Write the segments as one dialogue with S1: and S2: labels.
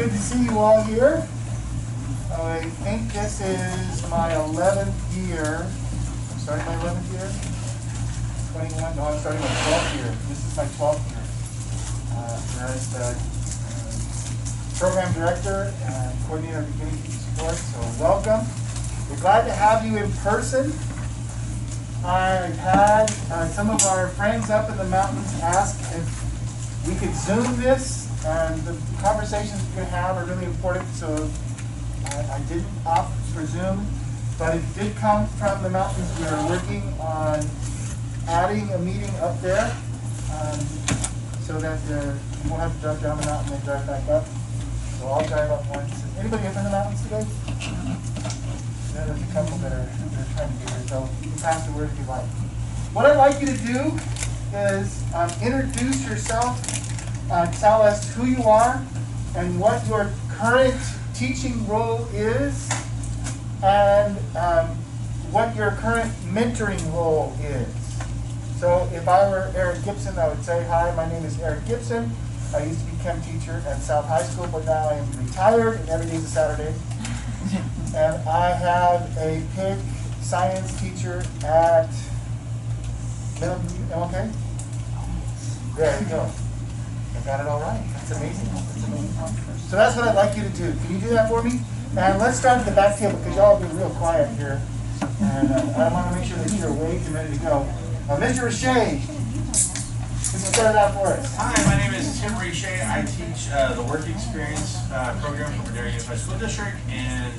S1: good to see you all here. I think this is my 11th year. I'm starting my 11th year? 21? No, I'm starting my 12th year. This is my 12th year. As the program director and coordinator of beginning teacher support, so welcome. We're glad to have you in person. I've had some of our friends up in the mountains ask if we could Zoom this, and the conversations we're going to have are really important, so I didn't opt for Zoom, but it did come from the mountains. We are working on adding a meeting up there so that you won't have to drive down the mountain and drive back up. So I'll drive up once. Anybody up in the mountains today? Yeah, there's a couple that are trying to get here, so you can pass the word if you like. What I'd like you to do is introduce yourself, tell us who you are and what your current teaching role is, and what your current mentoring role is. So if I were Eric Gibson, I would say, hi, my name is Eric Gibson. I used to be chem teacher at South High School, but now I am retired, and every day is a Saturday. And I have a pig science teacher at MLK. There you go. I got it all right. That's amazing. That's amazing. So that's what I'd like you to do. Can you do that for me? And let's start at the back table, because y'all have been real quiet here. And I want to make sure that you're awake and ready to go. Mr. Richer, can you start out for us?
S2: Hi, my name is Tim Richer. I teach the Work Experience program for Madera Unified School District. And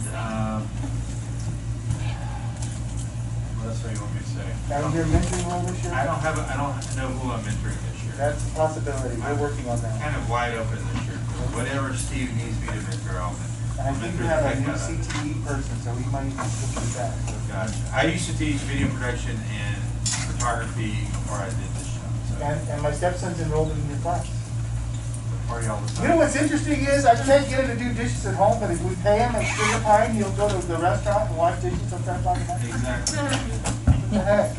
S2: what else do you want me to say?
S1: And your mentoring role this year?
S2: I don't know who I'm mentoring this year.
S1: That's a possibility. We're working on that.
S2: Kind of wide open this year. Whatever Steve needs me to mentor, I'll mentor.
S1: And I think you have a new CTE person, so we might even switch with that.
S2: Gotcha. I used to teach video production and photography before I did this show. So.
S1: And my stepson's enrolled in your class.
S2: Party all the time.
S1: You know what's interesting is I can't get him to do dishes at home, but if we pay him and sugar pine, he'll go to the restaurant and wash dishes sometime on the night.
S2: Exactly.
S1: What the heck?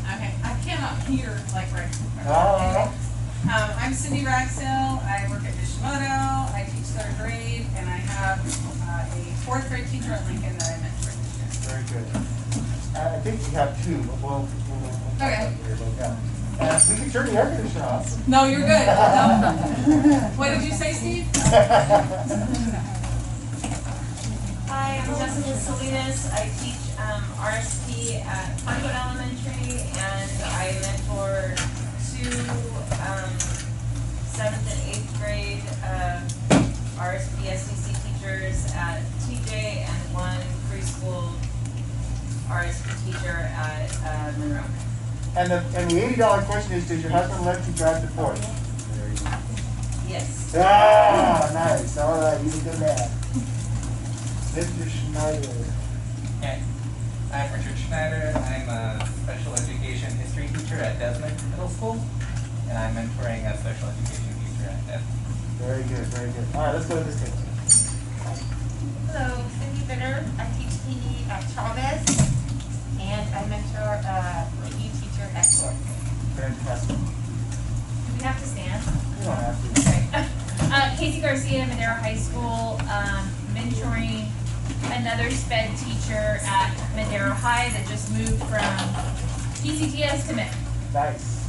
S3: Okay, I cannot hear like right.
S1: Oh.
S3: I'm Cindy Ragsdale. I work at Mishimoto. I teach 3rd grade, and I have a 4th grade teacher at Lincoln that I mentor this year.
S1: Very good. I think we have 2. We'll
S3: Okay.
S1: Yeah. We can turn the air conditioner off.
S3: No, you're good. No. What did you say, Steve?
S4: Hi, I'm Jessica Salinas. I teach RSP at Conwood Elementary, and I mentor 2 7th and 8th grade RSP SEC teachers at TJ and 1 preschool RSP teacher at Monroe.
S1: And the $80 question is, does your husband let you drive to Fort?
S4: Yes.
S1: Ah, nice. All right, you can do that. Mr. Schneider.
S5: Okay. I'm Richard Schneider. I'm a special education history teacher at Desmond Middle School, and I'm mentoring a special education teacher at Desmond.
S1: Very good, very good. All right, let's go to this table.
S6: Hello, Cindy Bitter. I teach PE at Chavez, and I mentor a PE teacher at Fort.
S1: Fantastic.
S6: Do we have to stand?
S1: You don't have to.
S6: Okay. Casey Garcia, Madera High School, mentoring another sped teacher at Madera High that just moved from PCTS to MIT.
S1: Nice.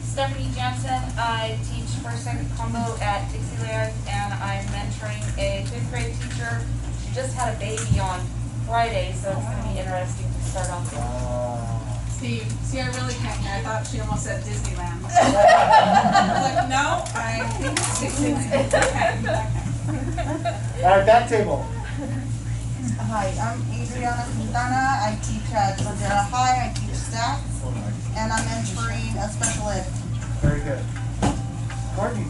S7: Stephanie Jansen. I teach 1st, 2nd combo at Dixieland, and I'm mentoring a 5th grade teacher. She just had a baby on Friday, so it's going to be interesting to start off with.
S3: Steve, see, I really can't hear. I thought she almost said Disneyland. I was like, no, I think it's Disneyland.
S1: All right, back table.
S8: Hi, I'm Adriana Quintana. I teach at Madera High. I teach stats, and I'm mentoring a special ed teacher.
S1: Very good. Courtney.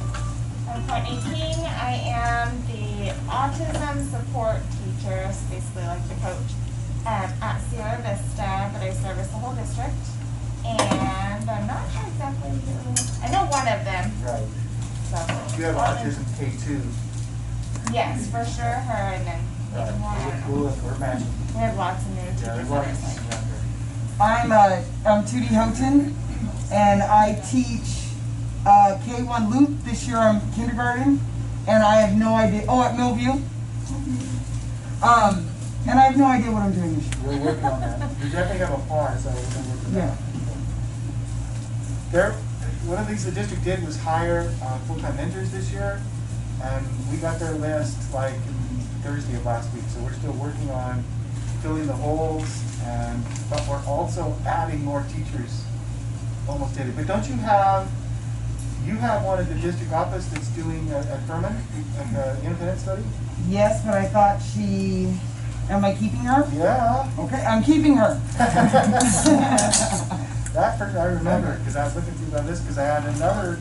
S9: I'm Courtney King. I am the autism support teacher, so basically like the coach at Sierra Vista, but I service the whole district. And I'm not sure exactly who. I know one of them.
S1: Right.
S9: So,
S1: You have autism K2.
S9: yes, for sure, her, and then
S1: Right.
S9: maybe one.
S1: We're matching.
S9: We have lots of new
S1: Yeah,
S9: teachers.
S1: there's lots of things out there.
S8: I'm Tootie Houghton, and I teach
S10: K1 Loop. This year I'm kindergarten, and I have no idea. Oh, at Millview. And I have no idea what I'm doing this year.
S1: We're working on that. We definitely have a farm, so we're gonna work on
S10: Yeah.
S1: that. One of the things the district did was hire full-time mentors this year, and we got their list like Thursday of last week, so we're still working on filling the holes, but we're also adding more teachers almost daily. But don't you have one at the district office that's doing at Furman, like an independent study?
S10: Yes, but I thought am I keeping her?
S1: Yeah.
S10: Okay, I'm keeping her.
S1: That person I remember, because I was looking through my list, because I had another,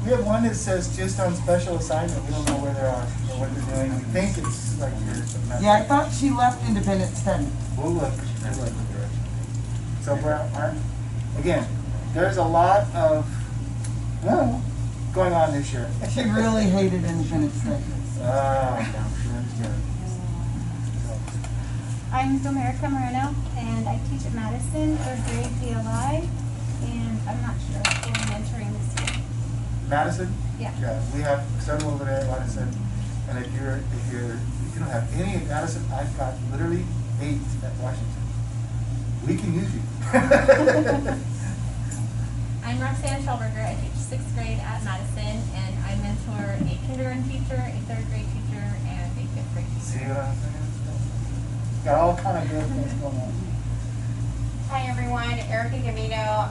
S1: we have one that says just on special assignment, we don't know where they are, or what they're doing, we think it's like yours, but not.
S10: Yeah, I thought she left independent study.
S1: We'll look. So, again, there's a lot of going on this year.
S10: She really hated independent study.
S11: I'm Domerica Moreno, and I teach at Madison, third grade DLI, and I'm not sure who I'm mentoring this year.
S1: Madison?
S11: Yeah.
S1: Yeah, we have several over there at Madison, and if you don't have any at Madison, I've got literally 8 at Washington. We can use you.
S11: I'm Roxanne Schellberger. I teach 6th grade at Madison, and I mentor a kindergarten teacher, a 3rd grade teacher, and a 5th grade teacher.
S1: See what I'm saying? Got all kind of good things going on.
S12: Hi everyone, Erica Gamino,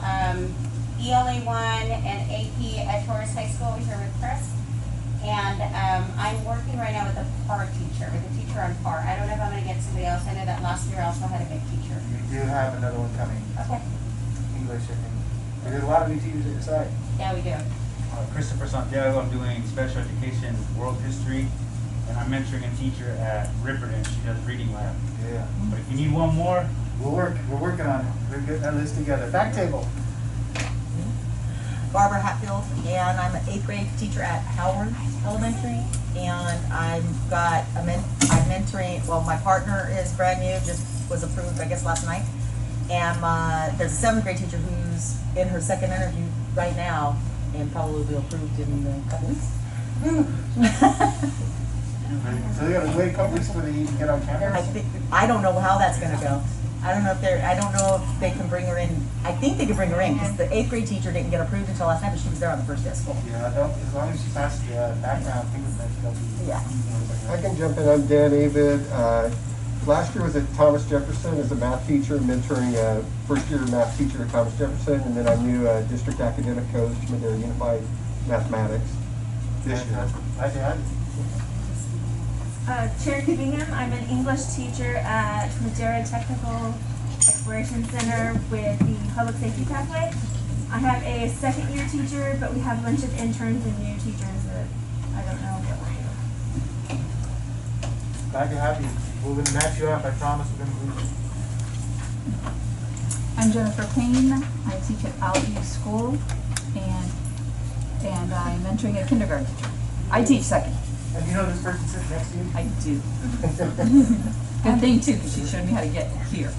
S12: ELA 1 and AP at Torres High School over here with Chris. And I'm working right now with a PAR teacher, with a teacher on PAR. I don't know if I'm going to get somebody else. I know that last year I also had a good teacher.
S1: You do have another one coming.
S12: Okay.
S1: English, I think. There's a lot of new teachers at your site.
S12: Yeah, we do.
S13: Christopher Santiago, I'm doing special education, world history, and I'm mentoring a teacher at Ripperton. She does reading lab.
S1: Yeah.
S13: But if you need one more,
S1: we're working on it. We're getting that list together. Back table.
S14: Barbara Hatfield, and I'm an 8th grade teacher at Howard Elementary, and I'm mentoring, well, my partner is brand new, just was approved, I guess, last night, and there's a 7th grade teacher who's in her 2nd interview right now, and probably will be approved in a couple weeks.
S1: So you gotta wait a couple weeks for you to get on campus?
S14: I don't know how that's gonna go. I don't know if they can bring her in. I think they could bring her in, because the 8th grade teacher didn't get approved until last night, but she was there on the first day of school.
S1: Yeah, as long as she passes the background fingerprints, they'll be.
S14: Yeah.
S15: I can jump in. I'm Dan Avid. Last year was at Thomas Jefferson as a math teacher, mentoring a first-year math teacher at Thomas Jefferson, and then I'm new district academic coach, Madera Unified Mathematics this year.
S11: Cherokee Bingham, I'm an English teacher at Madera Technical Exploration Center with the Public Safety Pathway. I have a 2nd-year teacher, but we have a bunch of interns and new teachers that I don't know what we're doing.
S1: Glad to have you. We're gonna match you up. I promise we're gonna move you.
S16: I'm Jennifer Payne. I teach at Alview School, and I'm mentoring a kindergarten teacher. I teach 2nd.
S1: And you know this person sitting next to you?
S16: I do. Good thing too, because she showed me how to get here.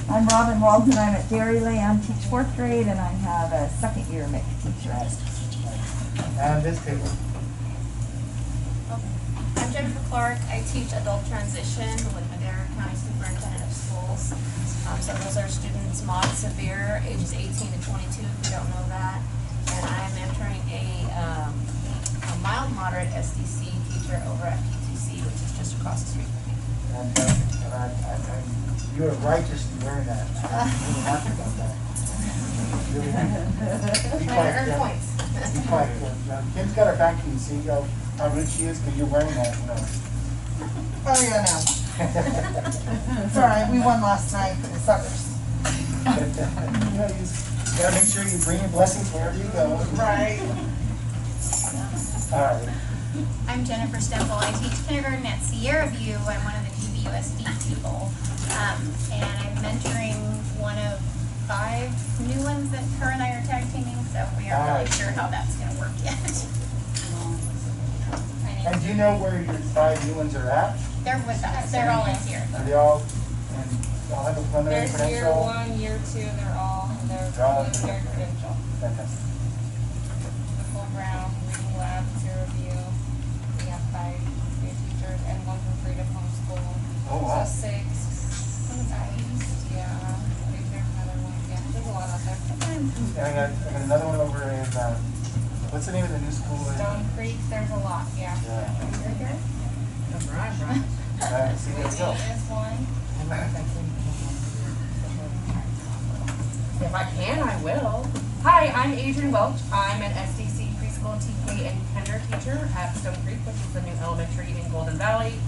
S17: I'm Robin Walton. I'm at Dairyland, teach 4th grade, and I have a 2nd-year mixed teacher.
S1: And this table.
S18: I'm Jennifer Clark. I teach adult transition with Madera County Superintendent of Schools. So those are students mod severe, ages 18 to 22, if you don't know that. And I'm mentoring a mild moderate SDC teacher over at PTC, which is just across the street from me.
S1: Fantastic. And you're righteous in wearing that. I'm really happy about that. Really happy. Be quiet,
S18: Earn
S1: Kim.
S18: points.
S1: Be quiet, Kim. Kim's got her back to you. See how rich she is because you're wearing that. You know.
S10: Oh, yeah, no. It's all right. We won last night for the suckers.
S1: You know, you just gotta make sure you bring your blessings wherever you go.
S10: Right.
S1: All right.
S18: I'm Jennifer Stemple. I teach kindergarten at Sierra View. I'm one of the GBUSD people. And I'm mentoring one of 5 new ones that her and I are tag teaming, so we aren't really sure how that's going to work yet.
S1: And do you know where your 5 new ones are at?
S18: They're with us. They're all in here.
S1: Are they all have a preliminary
S3: There's
S1: credential?
S3: year 1, year 2, they're all in their
S1: They're all in
S3: preliminary credential.
S1: Fantastic.
S7: Nicole Brown, reading lab, zero review. We have 5 new teachers and 1 from Freedom Homeschool.
S1: Oh, wow.
S7: So 6. Yeah. Maybe there's another one. Yeah, there's a lot out there.
S1: And I got another one over in, what's the name of the new school?
S7: Stone Creek, there's a lot, yeah.
S1: Yeah. See, there we go.
S7: There's one.
S19: If I can, I will. Hi, I'm Adrian Welch. I'm an SDC preschool TK and kinder teacher at Stone Creek, which is the new elementary in Golden Valley,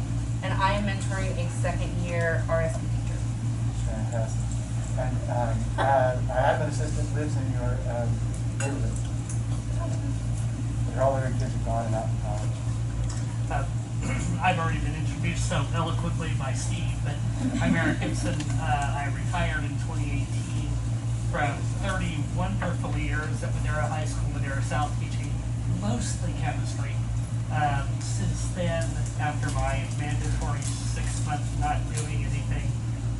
S19: and I am mentoring a second-year RSP teacher.
S1: Fantastic. And my admin assistant lives in your neighborhood. All their kids are gone and out in college.
S20: I've already been introduced so eloquently by Steve, but I'm Eric Gibson. I retired in 2018 from 30 wonderful years at Madera High School, Madera South, teaching mostly chemistry. Since then, after my mandatory 6 months not doing anything,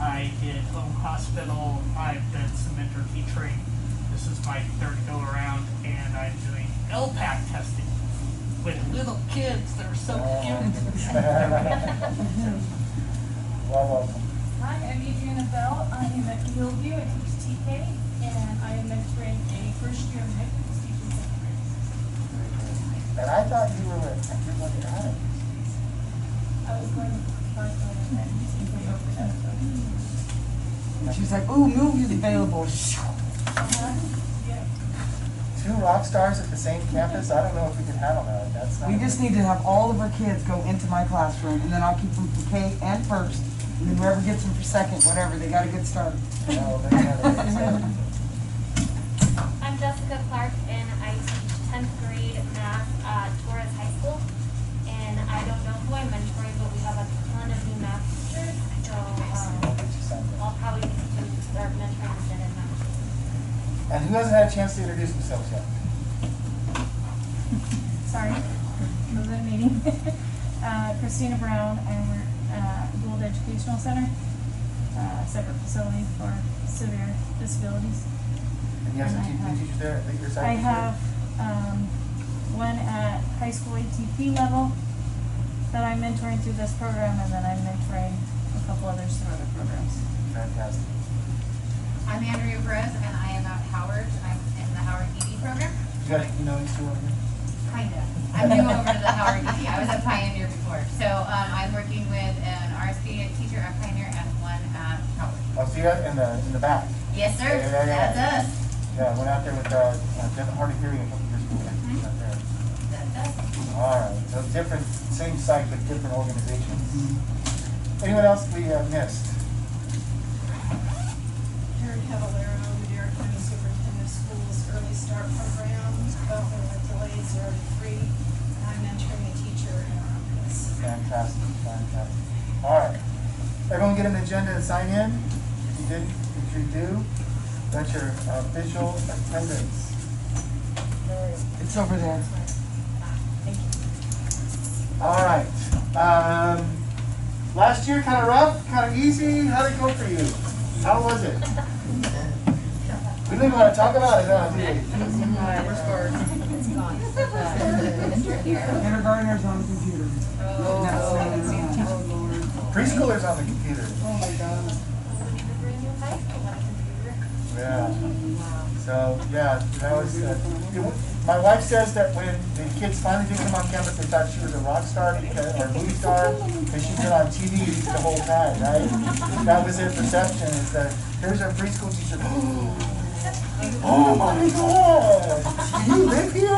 S20: I did home hospital. I've done some mentor teaching. This is my 3rd go around, and I'm doing LPAC testing with little kids. They're so cute.
S1: Well,
S21: Hi, I'm Adriana Bell. I am at Hillview. I teach TK, and I am mentoring a first-year MIC who's teaching 2nd grade.
S1: and I thought you were with Adam.
S21: I was going to find someone and he's going over that.
S10: She was like, ooh, movies available.
S21: Yeah.
S1: 2 rock stars at the same campus? I don't know if we can handle that. That's not.
S10: We just need to have all of our kids go into my classroom, and then I'll keep them for K and first, and then whoever gets them for second, whatever, they got a good start.
S1: No, they got a good start.
S6: I'm Jessica Clark, and I teach 10th grade math at Torres High School. And I don't know who I'm mentoring, but we have a ton of new math teachers, so I'll probably need to start mentoring instead of math.
S1: And who hasn't had a chance to introduce themselves yet?
S11: Sorry, for the meeting. Christina Brown, I work at Gould Educational Center, separate facility for severe disabilities.
S1: And you have some
S11: And
S1: teachers there at your side?
S11: I have one at high school ATP level that I'm mentoring through this program, and then I'm mentoring a couple others through other programs.
S1: Fantastic.
S22: I'm Andrea Perez, and I am at Howard. I'm in the Howard ED program.
S1: You know these 2 over here?
S22: Kinda. I'm new over to the Howard ED. I was at Pioneer before. So I'm working with an RSP teacher at Pioneer and one at Howard.
S1: Oh, so you're in the back?
S22: Yes, sir.
S1: Yeah.
S22: That's us.
S1: Yeah, I went out there with Devin Hard of Hearing a couple years ago. Out there.
S22: That's us.
S1: All right, so different, same site, but different organizations. Anyone else we missed?
S21: Karen Cavallero, Madera County Superintendent of Schools Early Start Program, development with delays 0 to 3. And I'm mentoring a teacher in our office.
S1: Fantastic. All right. Everyone get an agenda and sign in? If you didn't, if you do, that's your official attendance.
S10: It's over there.
S1: All right. Last year, kind of rough, kind of easy. How did it go for you? How was it? We didn't even want to talk about it, huh?
S10: Kindergartners on the computer.
S1: Preschoolers on the computer.
S10: Oh my God.
S1: Yeah. So, yeah, that was, my wife says that when the kids finally did come on campus, they thought she was a rock star because, or movie star because she's been on TV the whole time, right? That was their perception, is that here's our preschool teacher. Oh my God! Do you live here?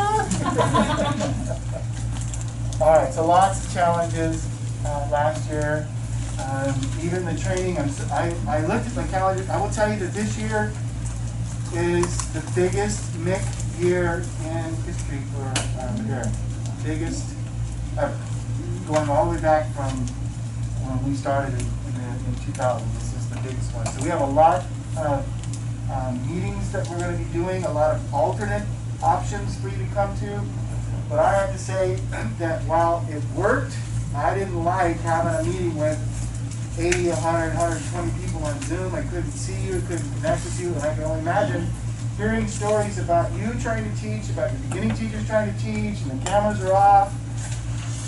S1: All right, so lots of challenges last year. Even the training, I looked at my calendar. I will tell you that this year is the biggest MIC year in history for Madera. Biggest ever. Going all the way back from when we started in 2000. This is the biggest one. So we have a lot of meetings that we're going to be doing, a lot of alternate options for you to come to. But I have to say that while it worked, I didn't like having a meeting with 80, 100, 120 people on Zoom. I couldn't see you, couldn't connect with you, and I can only imagine hearing stories about you trying to teach, about your beginning teachers trying to teach, and the cameras are off.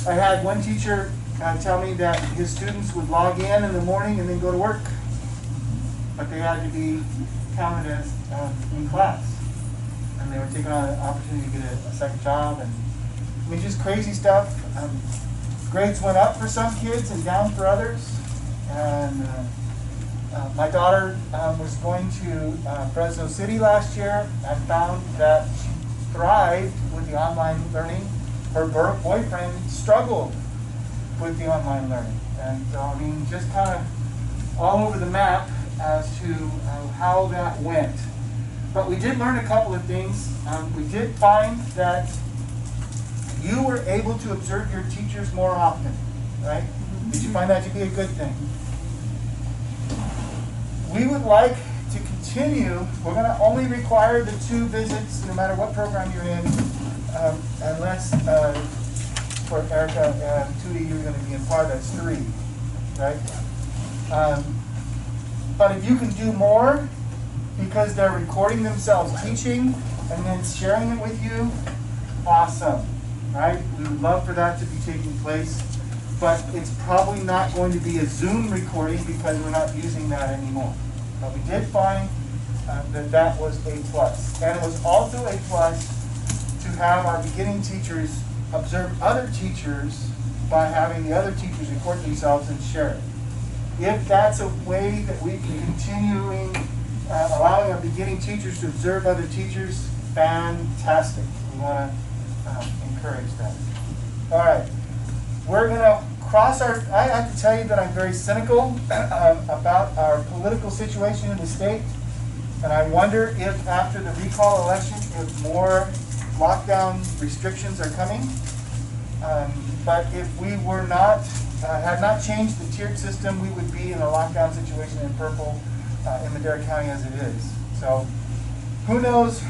S1: I had one teacher tell me that his students would log in the morning and then go to work, but they had to be counted as in class, and they were taking on an opportunity to get a second job, and I mean, just crazy stuff. Grades went up for some kids and down for others, and my daughter was going to Fresno City last year and found that she thrived with the online learning. Her boyfriend struggled with the online learning. And I mean, just kind of all over the map as to how that went. But we did learn a couple of things. We did find that you were able to observe your teachers more often, right? Did you find that to be a good thing? We would like to continue. We're going to only require the 2 visits no matter what program you're in, unless for Erica and Tootie you're going to be in part, that's 3, right? But if you can do more because they're recording themselves teaching and then sharing it with you, awesome, right? We would love for that to be taking place. But it's probably not going to be a Zoom recording because we're not using that anymore. But we did find that was a plus. And it was also a plus to have our beginning teachers observe other teachers by having the other teachers record themselves and share it. If that's a way that we can continue allowing our beginning teachers to observe other teachers, fantastic. We want to encourage that. All right. We're going to cross our, I have to tell you that I'm very cynical about our political situation in the state. And I wonder if after the recall election, if more lockdown restrictions are coming. But if we were not, had not changed the tiered system, we would be in a lockdown situation in purple in Madera County as it is. So who knows?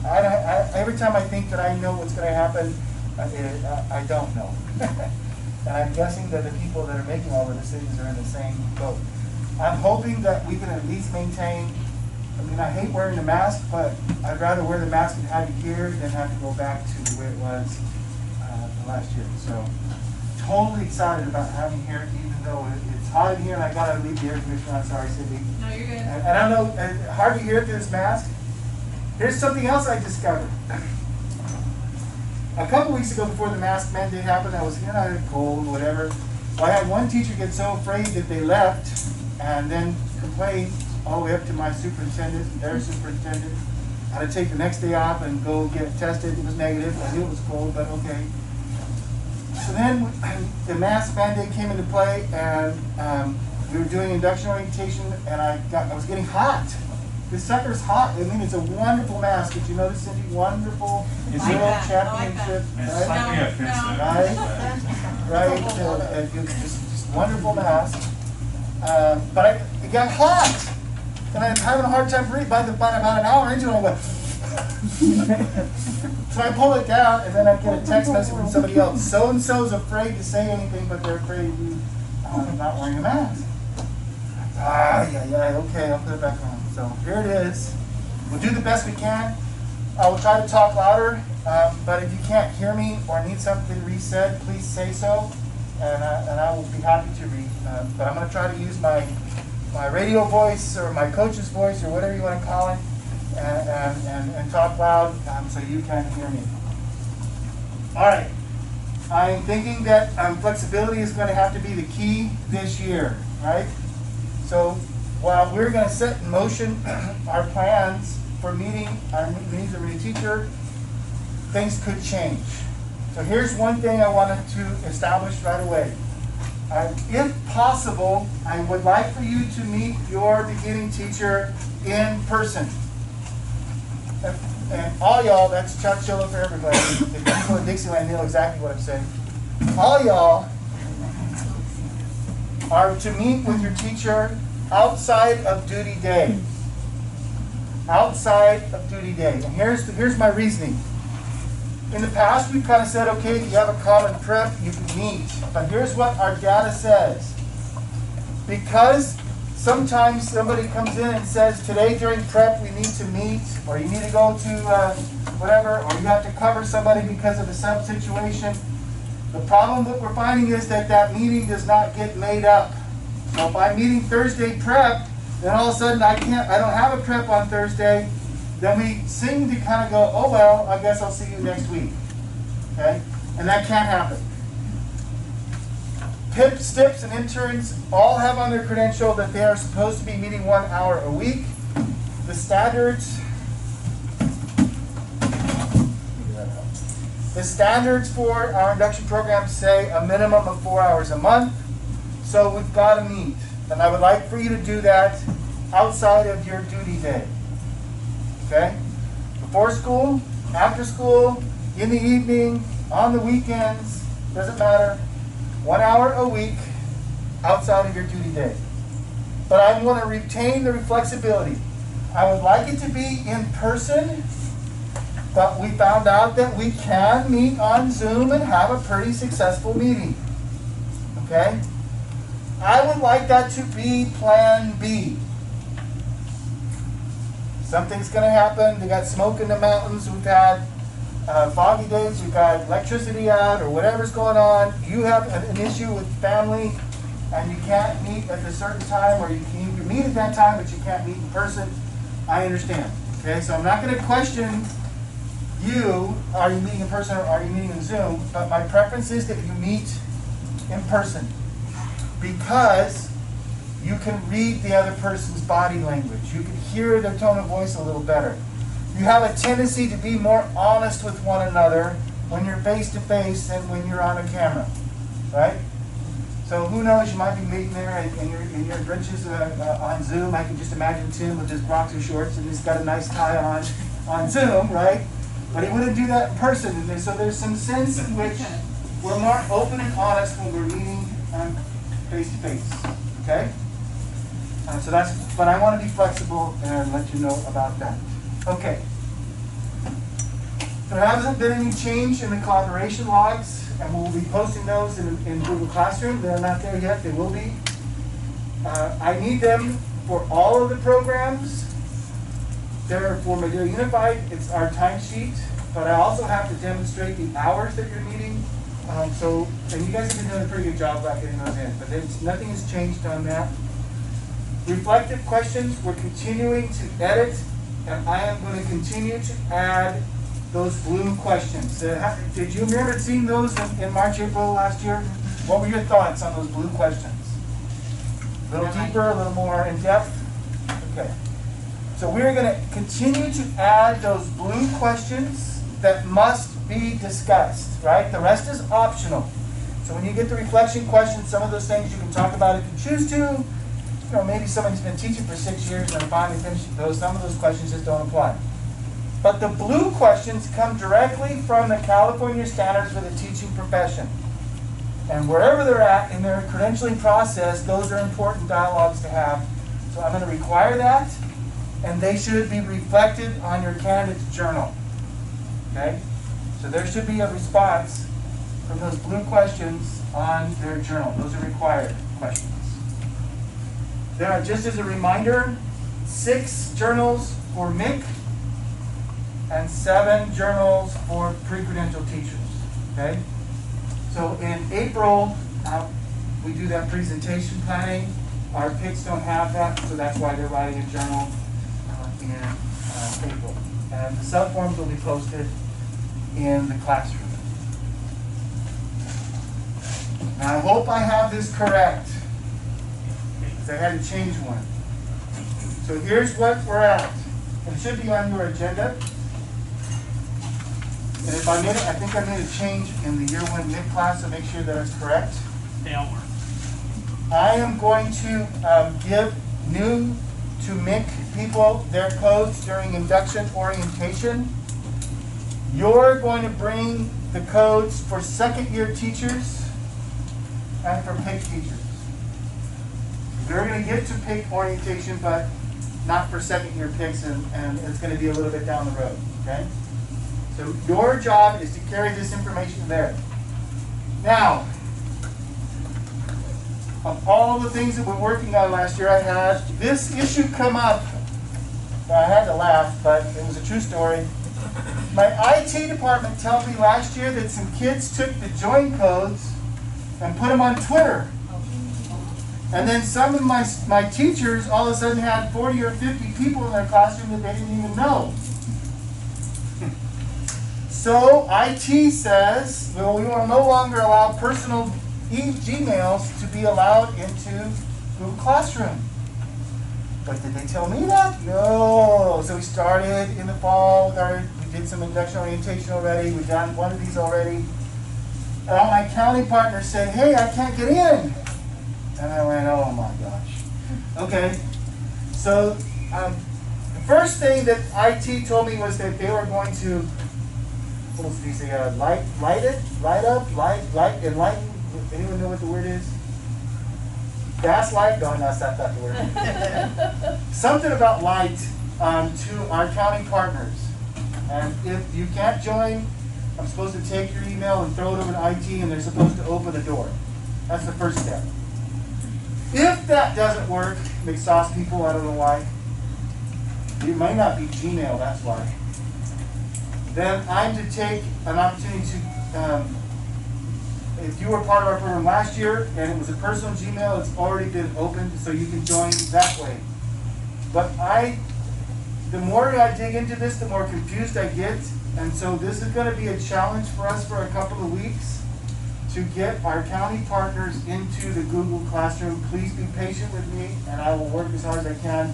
S1: Every time I think that I know what's going to happen, I don't know. And I'm guessing that the people that are making all the decisions are in the same boat. I'm hoping that we can at least maintain, I mean, I hate wearing the mask, but I'd rather wear the mask and have it here than have to go back to the way it was the last year. So totally excited about having here, even though it's hot in here and I gotta leave the air conditioner on. Sorry, Cindy.
S3: No, you're good.
S1: And I know, hard to hear through this mask. Here's something else I discovered. A couple weeks ago, before the mask mandate happened, I was cold, whatever. Well, I had one teacher get so afraid that they left and then complained all the way up to my superintendent and their superintendent. I had to take the next day off and go get tested. It was negative. I knew it was cold, but okay. So then the mask mandate came into play, and we were doing induction orientation, and I was getting hot. This sucker's hot. I mean, it's a wonderful mask. Did you notice, Cindy? Wonderful World Championship. Right? Just wonderful mask. But it got hot. And I'm having a hard time breathing. By about an hour into it, I went. So I pull it down, and then I get a text message from somebody else. So-and-so's afraid to say anything, but they're afraid of you not wearing a mask. Okay, I'll put it back on. So here it is. We'll do the best we can. I will try to talk louder, but if you can't hear me or need something resaid, please say so, and I will be happy to read. But I'm going to try to use my radio voice or my coach's voice or whatever you want to call it, and talk loud so you can hear me. All right. I'm thinking that flexibility is going to have to be the key this year, right? So while we're going to set in motion our plans for meeting our needs of a teacher, things could change. So here's one thing I wanted to establish right away. If possible, I would like for you to meet your beginning teacher in person. And all y'all, that's Chuck Chilla for everybody. The people in Dixieland know exactly what I'm saying. All y'all are to meet with your teacher outside of duty day. Outside of duty day. And here's my reasoning. In the past, we've kind of said, okay, if you have a common prep, you can meet. But here's what our data says. Because sometimes somebody comes in and says, today during prep we need to meet, or you need to go to whatever, or you have to cover somebody because of a sub situation. The problem that we're finding is that that meeting does not get made up. So if I'm meeting Thursday prep, then all of a sudden I don't have a prep on Thursday, then we seem to kind of go, oh well, I guess I'll see you next week. Okay? And that can't happen. PIP, STIPs, and interns all have on their credential that they are supposed to be meeting 1 hour a week. The standards for our induction program say a minimum of 4 hours a month. So we've got to meet. And I would like for you to do that outside of your duty day. Okay? Before school, after school, in the evening, on the weekends, doesn't matter. 1 hour a week outside of your duty day. But I want to retain the flexibility. I would like it to be in person, but we found out that we can meet on Zoom and have a pretty successful meeting. Okay? I would like that to be plan B. Something's going to happen. We got smoke in the mountains. We've had foggy days. We've got electricity out or whatever's going on. You have an issue with family and you can't meet at a certain time, or you can meet at that time but you can't meet in person. I understand. Okay, so I'm not going to question you, are you meeting in person or are you meeting in Zoom, but my preference is that you meet in person because you can read the other person's body language. You can hear their tone of voice a little better. You have a tendency to be more honest with one another when you're face to face than when you're on a camera, right? So who knows, you might be meeting there in your britches on Zoom. I can just imagine Tim with his boxer shorts and he's got a nice tie on Zoom, right? But he wouldn't do that in person. And so there's some sense in which we're more open and honest when we're meeting face to face, okay? But I want to be flexible and let you know about that. Okay. There hasn't been any change in the collaboration logs, and we'll be posting those in Google Classroom. They're not there yet. They will be. I need them for all of the programs. They're for Madera Unified. It's our timesheet, but I also have to demonstrate the hours that you're meeting. And you guys have been doing a pretty good job about getting those in, but nothing has changed on that. Reflective questions, we're continuing to edit, and I am going to continue to add those blue questions. Did you remember seeing those in March, April last year? What were your thoughts on those blue questions? A little deeper, a little more in depth? Okay. So we're going to continue to add those blue questions that must be discussed, right? The rest is optional. So when you get the reflection questions, some of those things you can talk about if you choose to. You know, maybe somebody's been teaching for 6 years and finally finished those. Some of those questions just don't apply. But the blue questions come directly from the California Standards for the Teaching Profession. And wherever they're at in their credentialing process, those are important dialogues to have. So I'm going to require that, and they should be reflected on your candidate's journal. Okay? So there should be a response from those blue questions on their journal. Those are required questions. There are, just as a reminder, 6 journals for MIC and 7 journals for pre-credential teachers. Okay? So in April, we do that presentation planning. Our PICs don't have that, so that's why they're writing a journal in April. And the subforms will be posted in the classroom. Now I hope I have this correct, because I had to change one. So here's what we're at. It should be on your agenda. And if I made it, I think I made a change in the year 1 MIC class to make sure that it's correct.
S20: They all work.
S1: I am going to give new to MIC people their codes during induction orientation. You're going to bring the codes for second-year teachers and for PIC teachers. They're going to get to PIC orientation, but not for second-year PICs, and it's going to be a little bit down the road. Okay? So your job is to carry this information there. Now, of all the things that we're working on last year, I had this issue come up. I had to laugh, but it was a true story. My IT department told me last year that some kids took the join codes and put them on Twitter. And then some of my teachers all of a sudden had 40 or 50 people in their classroom that they didn't even know. So IT says, well, we will no longer allow personal Gmails to be allowed into Google Classroom. But did they tell me that? No. So we started in the fall with we did some induction orientation already. We've done one of these already. And my county partner said, hey, I can't get in. And I went, oh my gosh. Okay. So the first thing that IT told me was that they were going to, what was he say, enlighten. Anyone know what the word is? Gaslight? No, that's not the word. Something about light to our county partners. And if you can't join, I'm supposed to take your email and throw it over to IT, and they're supposed to open the door. That's the first step. If that doesn't work, they sauce people, I don't know why. It might not be Gmail, that's why. Then I'm to take an opportunity to, if you were part of our program last year and it was a personal Gmail, it's already been opened, so you can join that way. But the more I dig into this, the more confused I get. And so this is going to be a challenge for us for a couple of weeks to get our county partners into the Google Classroom. Please be patient with me, and I will work as hard as I can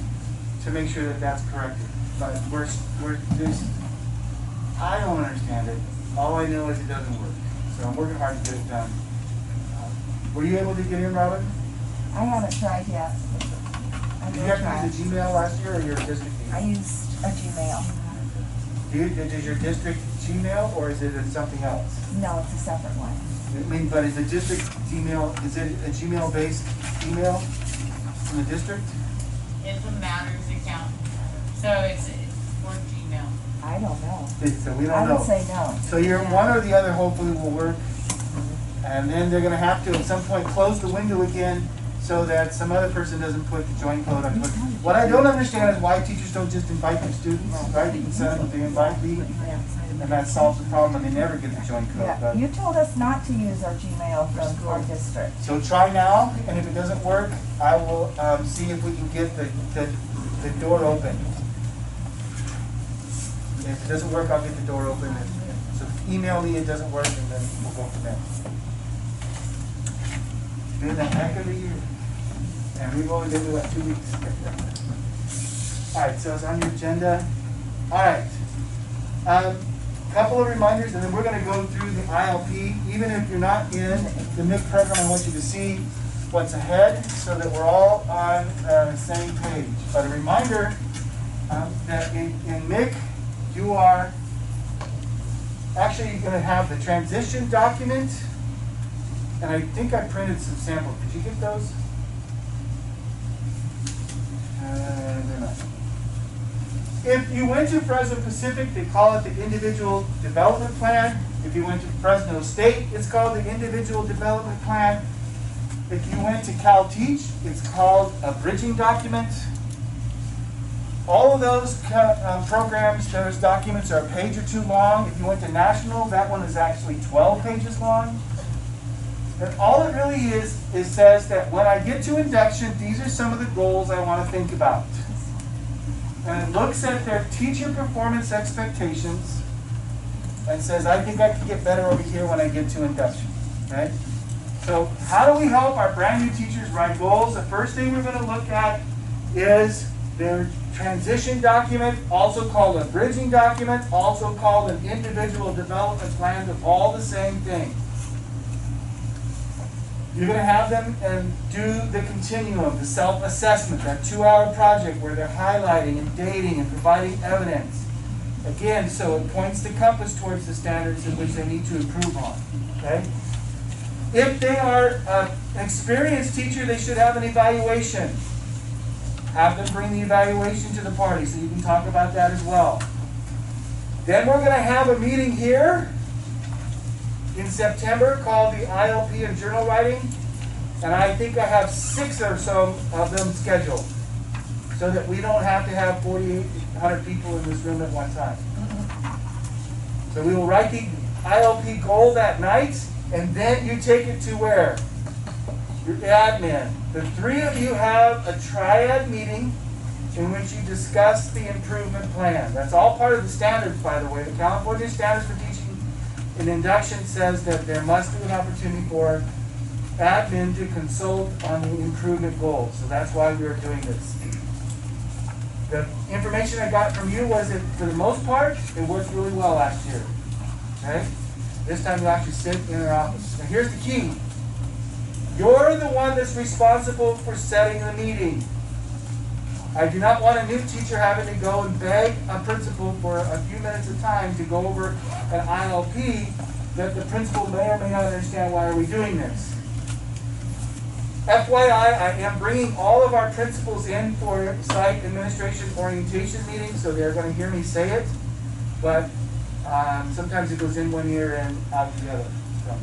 S1: to make sure that that's corrected. But I don't understand it. All I know is it doesn't work. So I'm working hard to get it done. Were you able to get in, Robin?
S17: I haven't tried yet.
S1: Did you have to use a Gmail last year or your district email?
S17: I used a Gmail.
S1: Is your district Gmail or is it something else?
S17: No, it's a separate one.
S1: I mean, but is the district Gmail, is it a Gmail-based email from the district?
S22: It's a Matters account, so it's for Gmail.
S17: I don't know.
S1: So we don't know.
S17: I would say no.
S1: So you're one or the other hopefully will work. And then they're going to have to at some point close the window again so that some other person doesn't put the join code on. What I don't understand is why teachers don't just invite their students, right? You can send them, they invite me, and that solves the problem, and they never get the join code.
S17: Yeah,
S1: But,
S17: you told us not to use our Gmail from our district.
S1: so try now, and if it doesn't work, I will see if we can get the door open. If it doesn't work, I'll get the door open. So email me, it doesn't work, and then we'll go from there. It's been a heck of a year. And we've only been doing 2 weeks. All right, so it's on your agenda. All right. Couple of reminders, and then we're going to go through the ILP. Even if you're not in the MIC program, I want you to see what's ahead so that we're all on the same page. But a reminder that in MIC, you are actually going to have the transition document. And I think I printed some samples. Did you get those? They're not. If you went to Fresno Pacific, they call it the Individual Development Plan. If you went to Fresno State, it's called the Individual Development Plan. If you went to Cal Teach, it's called a bridging document. All of those programs, those documents are a page or two long. If you went to National, that one is actually 12 pages long. And all it really is says that when I get to induction, these are some of the goals I want to think about. And it looks at their teacher performance expectations and says, I think I can get better over here when I get to induction. Okay? So how do we help our brand new teachers write goals? The first thing we're going to look at is their transition document, also called a bridging document, also called an individual development plan. They're all the same thing. You're going to have them and do the continuum, the self-assessment, that 2-hour project where they're highlighting and dating and providing evidence. Again, so it points the compass towards the standards in which they need to improve on. Okay? If they are an experienced teacher, they should have an evaluation. Have them bring the evaluation to the party so you can talk about that as well. Then we're going to have a meeting here in September called the ILP and Journal Writing. And I think I have 6 or so of them scheduled, so that we don't have to have 4,800 people in this room at one time. So we will write the ILP goal that night, and then you take it to where? Your admin. The 3 of you have a triad meeting in which you discuss the improvement plan. That's all part of the standards, by the way. The California Standards for Teaching in Induction says that there must be an opportunity for admin to consult on the improvement goals. So that's why we are doing this. The information I got from you was that for the most part, it worked really well last year. Okay? This time you actually sit in their office. Now here's the key. You're the one that's responsible for setting the meeting. I do not want a new teacher having to go and beg a principal for a few minutes of time to go over an ILP that the principal may or may not understand why are we doing this. FYI, I am bringing all of our principals in for site administration orientation meetings, so they're going to hear me say it, but sometimes it goes in one ear and out the other. So.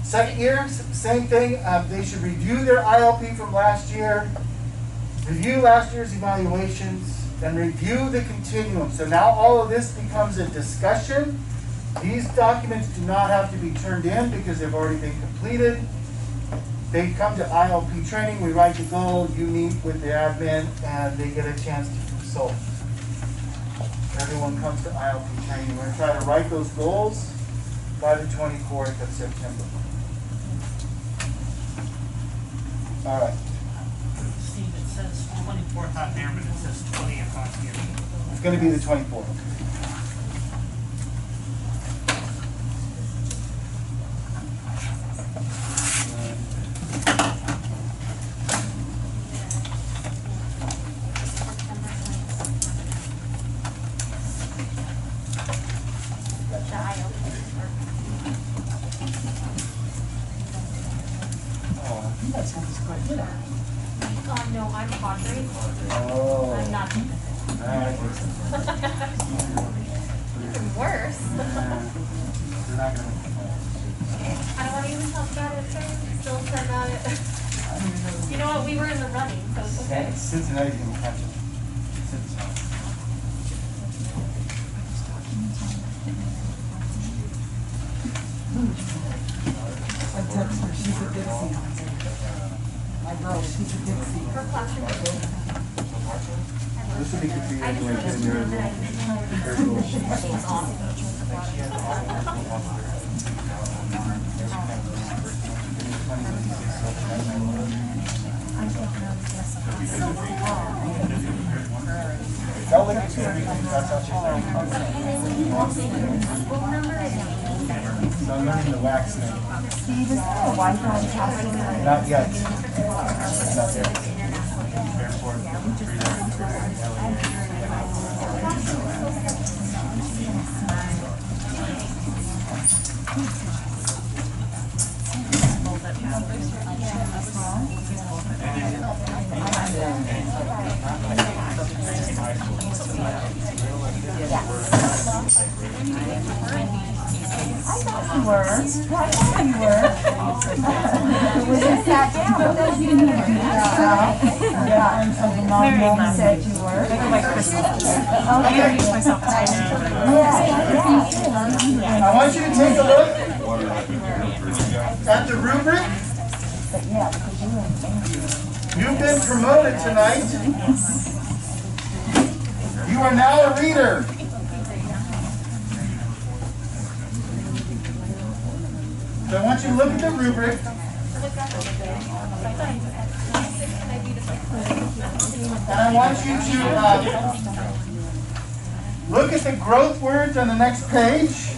S1: Second year, same thing. They should review their ILP from last year, review last year's evaluations, and review the continuum. So now all of this becomes a discussion. These documents do not have to be turned in because they've already been completed. They come to ILP training, we write the goal, you meet with the admin, and they get a chance to consult. Everyone comes to ILP training. We're going to try to write those goals by the 24th of September. All right.
S20: Steve, it says 24th on there, but it says 20th on here.
S1: It's going to be the 24th.
S6: No, I'm pondering.
S1: Oh.
S6: I'm not. Even worse. I don't want to even talk about it, sir. Still said about it. You know what? We were in the running, so it's okay.
S1: Cincinnati's going to catch it.
S10: I text her, she's a Dixie. My girl, she's a Dixie.
S6: Her classroom.
S1: This would be good for you anyway, because you're They'll link it to everything. That's how So I'm learning the wax now.
S17: Steve, is there a Wi-Fi password?
S1: Not yet. It's not there.
S17: I thought you were. I thought you were. When you sat down, but then you didn't hear me. Yeah, and so the mom said you were. I go by Crystal. I introduced myself as
S1: I want you to take a look at the rubric.
S17: Yeah, because
S1: You've been promoted tonight. You are now a reader. So I want you to look at the rubric. And I want you to look at the growth words on the next page.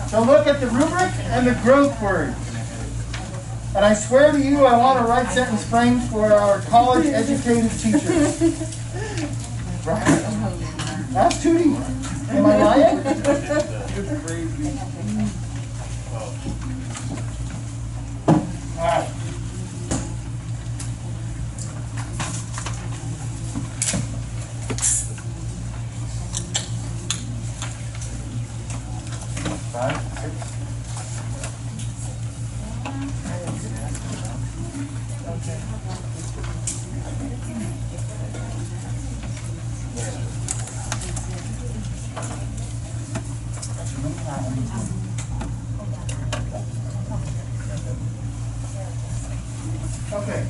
S1: So look at the rubric and the growth words. And I swear to you, I want to write sentence frames for our college-educated teachers. Right? That's Tootie. Am I lying? All right. Okay.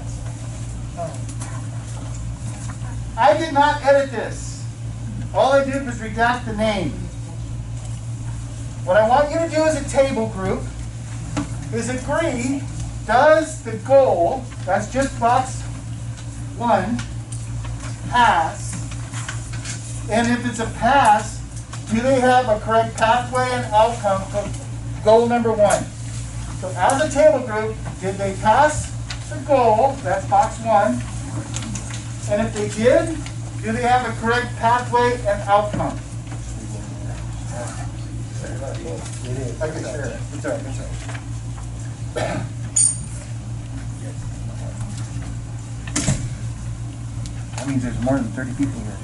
S1: I did not edit this. All I did was redact the name. What I want you to do as a table group is agree, does the goal, that's just box 1, pass? And if it's a pass, do they have a correct pathway and outcome for goal number 1? So as a table group, did they pass the goal? That's box 1. And if they did, do they have a correct pathway and outcome? I can share it. It's all right. It's all right. That means there's more than 30 people here.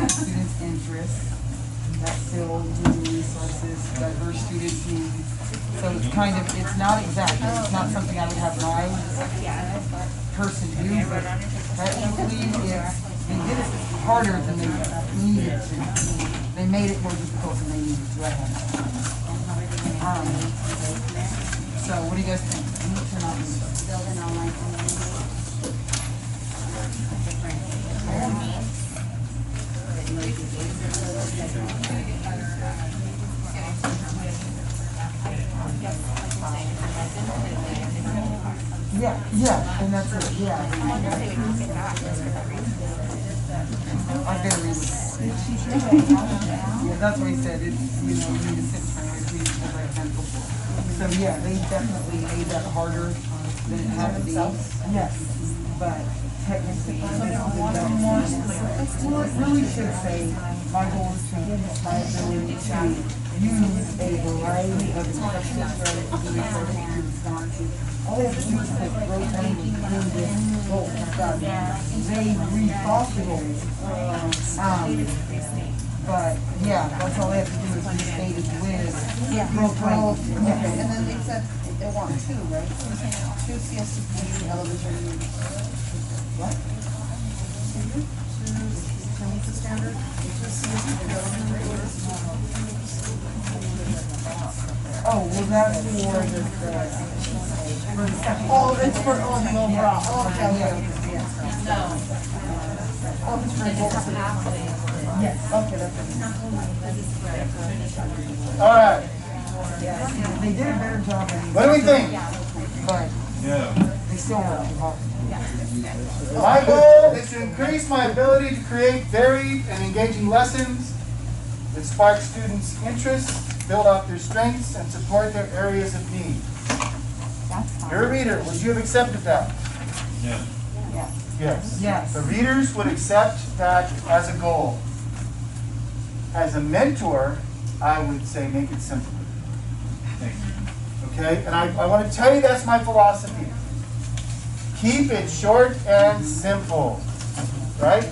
S10: Students' interests, that fill human resources, diverse students' needs. So it's kind of, it's not exact, it's not something I would have my person do, but technically it's, they did it harder than they needed to. They made it more difficult than they needed to. So what do you guys think?
S12: Build an online community.
S10: Yeah, and that's it, yeah. I've been reading. Yeah, that's what he said, it's, you know, you need to sit for it, read the right pencil. So yeah, they definitely made that harder than it had to be. Yes, but technically, this is the best. Well, it really should say, my goal is to increase my ability to use a variety of instructional strategies. All they have to do is put growth energy in this goal. They rethought the goals. But yeah, that's all they have to do is restate it with growth planning.
S8: Okay, and then they said they want 2, right? 2 CSCP elementary. What? 2 to meet the standard? 2 CSCP elementary.
S10: Oh, well, that's for the second.
S8: Oh, it's for, the overall. Oh, okay, okay.
S10: No.
S8: Oh, it's for both. Yes. Okay, that's it.
S1: All right.
S10: They did a better job.
S1: What do we think?
S10: But they still work too hard.
S1: My goal is to increase my ability to create varied and engaging lessons that spark students' interests, build out their strengths, and support their areas of need. You're a reader. Would you have accepted that?
S13: Yeah.
S1: Yes.
S10: Yes.
S1: The readers would accept that as a goal. As a mentor, I would say make it simple. Okay? And I want to tell you that's my philosophy. Keep it short and simple. Right?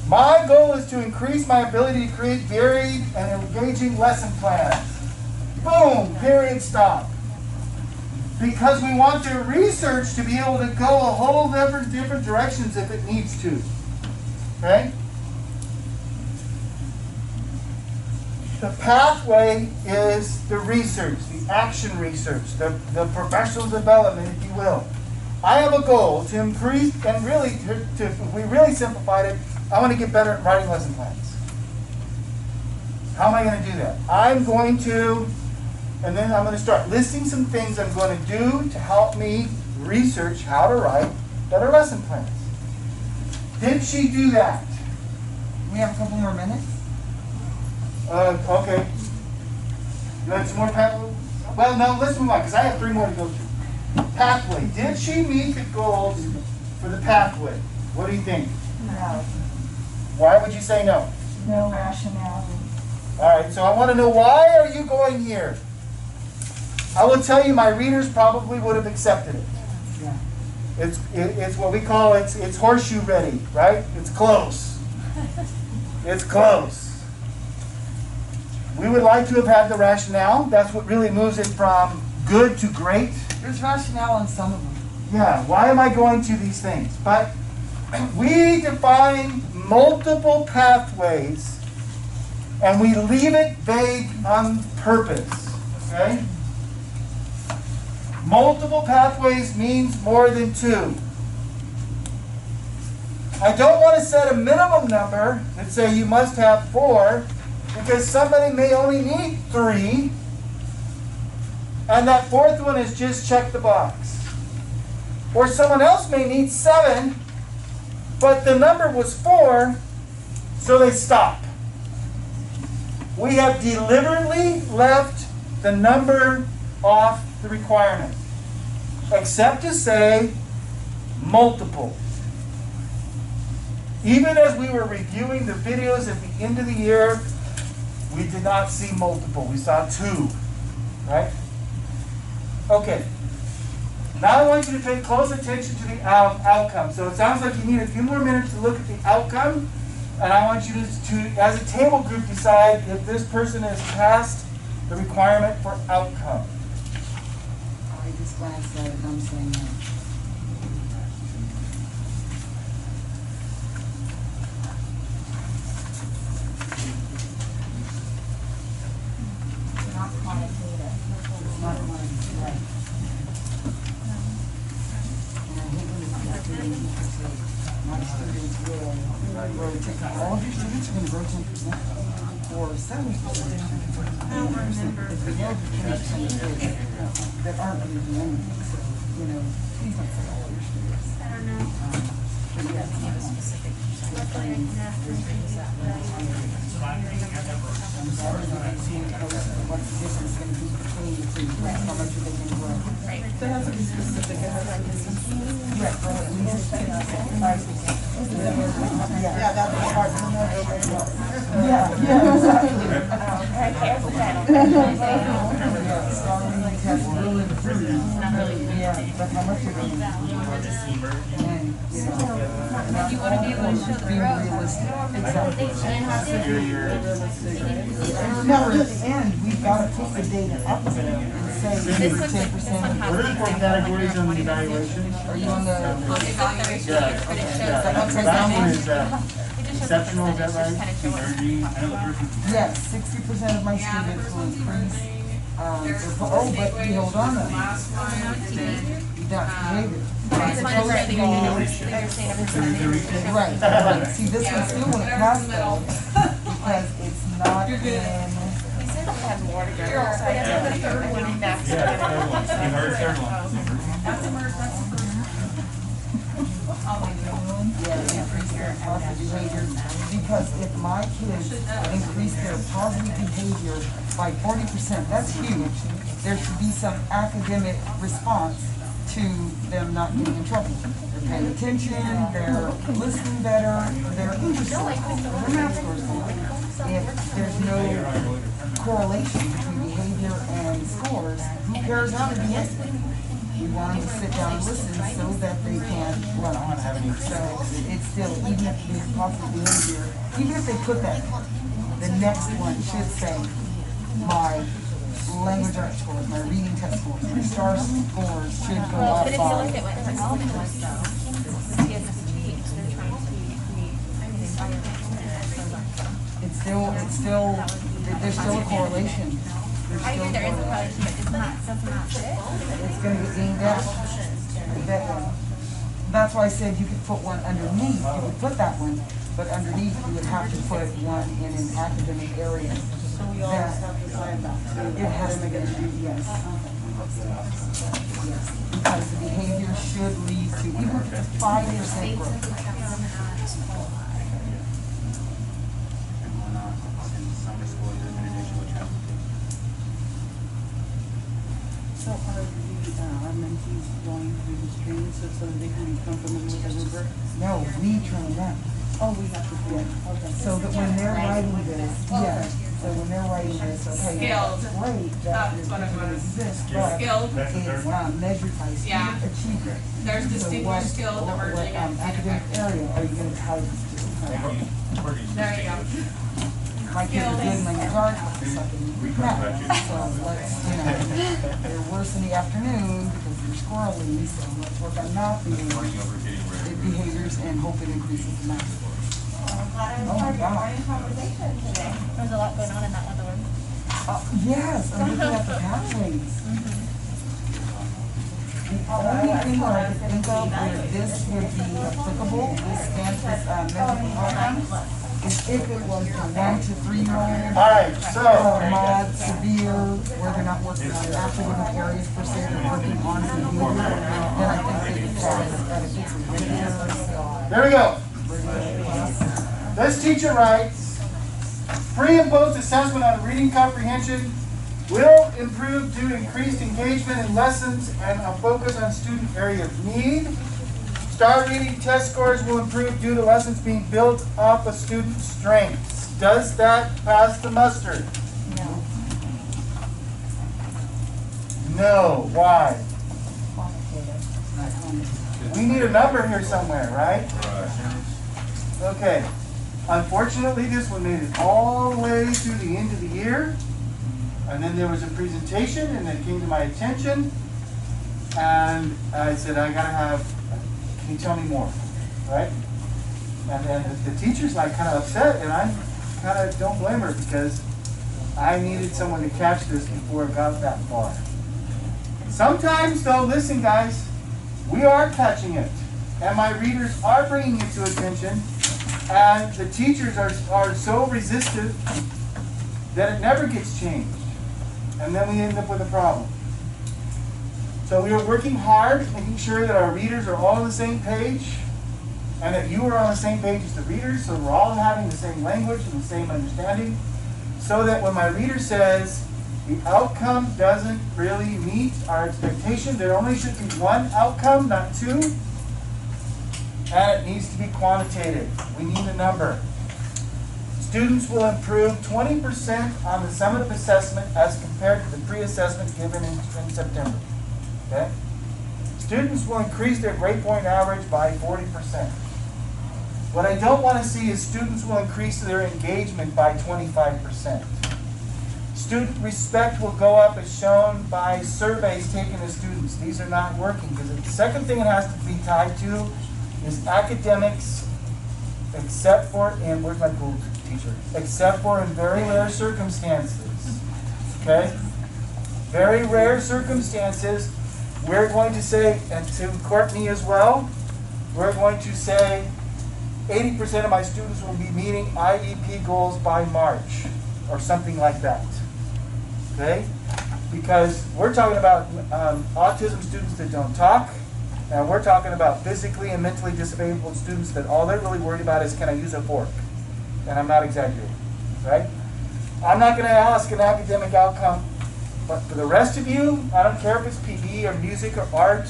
S1: My goal is to increase my ability to create varied and engaging lesson plans. Boom! Period. Stop. Because we want their research to be able to go a whole different directions if it needs to. Okay? The pathway is the research, the action research, the professional development, if you will. I have a goal to increase, and really, if we really simplified it, I want to get better at writing lesson plans. How am I going to do that? I'm going to, and then I'm going to start listing some things I'm going to do to help me research how to write better lesson plans. Did she do that?
S10: We have a couple more minutes.
S1: Okay. You want some more pathway? Well, no, let's move on, because I have 3 more to go through. Pathway. Did she meet the goals for the pathway? What do you think?
S17: No.
S1: Why would you say no?
S17: No rationale.
S1: All right, so I want to know, why are you going here? I will tell you, my readers probably would have accepted it.
S10: Yeah.
S1: It's what we call, it's horseshoe ready, right? It's close. It's close. We would like to have had the rationale. That's what really moves it from good to great.
S10: There's rationale in some of them.
S1: Yeah, why am I going to these things? But we define multiple pathways, and we leave it vague on purpose, okay? Multiple pathways means more than 2. I don't want to set a minimum number and say you must have 4, because somebody may only need 3, and that 4th one is just check the box. Or someone else may need 7, but the number was 4, so they stop. We have deliberately left the number off the requirement, except to say multiple. Even as we were reviewing the videos at the end of the year, we did not see multiple. We saw 2, right? Okay. Now I want you to pay close attention to the outcome. So it sounds like you need a few more minutes to look at the outcome, and I want you to as a table group, decide if this person has passed the requirement for outcome.
S10: I just glanced at it and I'm saying no.
S14: Not quantitative.
S10: It's not mine, right. And I hate when it's my students will grow 10%. All of your students are going to grow 10% or 70%. I don't remember. If we have 20% of kids that aren't going to do anything, so, you know, please don't say all of your students.
S6: I don't know.
S10: But yes,
S6: Luckily I can ask them things that way.
S10: I'm sorry that I see what's the difference going to be between the two, how much are they going to grow?
S7: Right. So it has to be specific, it has to be specific.
S10: Yeah, for at least 5%.
S8: Yeah, that was hard to know.
S10: Yeah, exactly.
S8: Yeah,
S10: strong reading test will improve. Yeah, but how much you're going to do? And, you know,
S18: You wanna be able to show the
S10: being
S18: growth.
S10: realistic. Exactly.
S1: Superior.
S10: Now, at the end, we've got to put the data up there and say
S18: This
S10: we're
S18: looks
S10: 10%.
S1: What are the 4 categories on the evaluation?
S10: Are you on the?
S1: Yeah, okay, yeah. The last one is exceptional, is that right? Emerging. I know the first one.
S10: Yes, 60% of my students will increase. Oh, but you hold on though. That's behavior.
S18: Right, so
S10: Supposed
S18: I
S10: to be-
S18: understand
S10: Right, right. See, this one still won't pass though, because it's not in.
S7: You said we had more to go. So I guess the third one in that.
S13: Yeah, the third one. You heard the third one.
S3: That's a merge, that's a merge.
S10: Yeah, increase their positive behavior, because if my kids increase their positive behavior by 40%, that's huge. There should be some academic response to them not getting in trouble. They're paying attention, they're listening better, their English scores, their math scores go up. If there's no correlation between behavior and scores, who cares how they behave? We want them to sit down and listen so that they can run on. So it's still, even if there's positive behavior, even if they put that, the next one should say, my language arts scores, my reading test scores, my STAR scores should go up
S18: But if you look at
S10: by.
S18: what Elton was though, he has a speech, they're trying to create, I mean,
S10: there's still a correlation.
S11: I agree, there is a correlation, but doesn't that fit?
S10: It's gonna get aimed at. That's why I said you could put one underneath, you could put that one, but underneath you would have to put one in an academic area.
S8: So we all have to decide that.
S10: It has to be, yes. Because the behavior should lead to, even if it's 5% growth.
S8: So are our mentees going through the training so that they can become familiar with the rubric?
S10: No, we train them.
S8: Oh, we have to do it, okay.
S10: So that when they're writing this, yeah, so when they're writing this, okay,
S3: Skilled.
S10: that's great, that
S3: That's what it
S10: it
S3: was.
S10: exists, but
S3: Skilled.
S10: it's measured by
S3: Yeah.
S10: student achievement.
S3: There's
S10: So
S3: distinguished, skilled, emerging, and
S10: academic area are you gonna tie this to?
S3: There you go.
S10: My kids are good in language arts, but they're sucking math. So let's, they're worse in the afternoon because they're squirrely, so let's work on math behaviors and hope it increases the math scores. Oh my God.
S11: There's a lot going on in that other one.
S10: Yes, I'm looking at the pathways. The only thing that I could think of where this would be applicable, this mental program, is if it was the 1 to 3 year old.
S1: All right, so
S10: Mild, severe, where they're not working on academic areas per se, they're working on behavior, then I think they could pass. But if it's regular,
S1: there we go. This teacher writes, pre and post assessment on reading comprehension will improve due to increased engagement in lessons and a focus on student area of need. Star reading test scores will improve due to lessons being built off of student strengths. Does that pass the muster?
S10: No.
S1: No. Why? We need a number here somewhere, right? Okay. Unfortunately, this one made it all the way through the end of the year. And then there was a presentation, and it came to my attention. And I said, I gotta have, can you tell me more? Right? And then the teacher's like kind of upset, and I kind of don't blame her because I needed someone to catch this before it got that far. Sometimes, though, listen, guys, we are catching it. And my readers are bringing it to attention. And the teachers are so resistant that it never gets changed. And then we end up with a problem. So we are working hard, making sure that our readers are all on the same page, and that you are on the same page as the readers, so we're all having the same language and the same understanding, so that when my reader says the outcome doesn't really meet our expectation, there only should be one outcome, not two, and it needs to be quantitative. We need a number. Students will improve 20% on the summative assessment as compared to the pre-assessment given in September. Okay? Students will increase their grade point average by 40%. What I don't want to see is students will increase their engagement by 25%. Student respect will go up as shown by surveys taken of students. These are not working because the second thing it has to be tied to is academics, except for, and where's my cool teacher? Except for in very rare circumstances. Okay? Very rare circumstances, we're going to say, and to Courtney as well, we're going to say 80% of my students will be meeting IEP goals by March, or something like that. Okay? Because we're talking about autism students that don't talk, and we're talking about physically and mentally disabled students that all they're really worried about is, can I use a fork? And I'm not exaggerating, right? I'm not going to ask an academic outcome, but for the rest of you, I don't care if it's PE or music or art,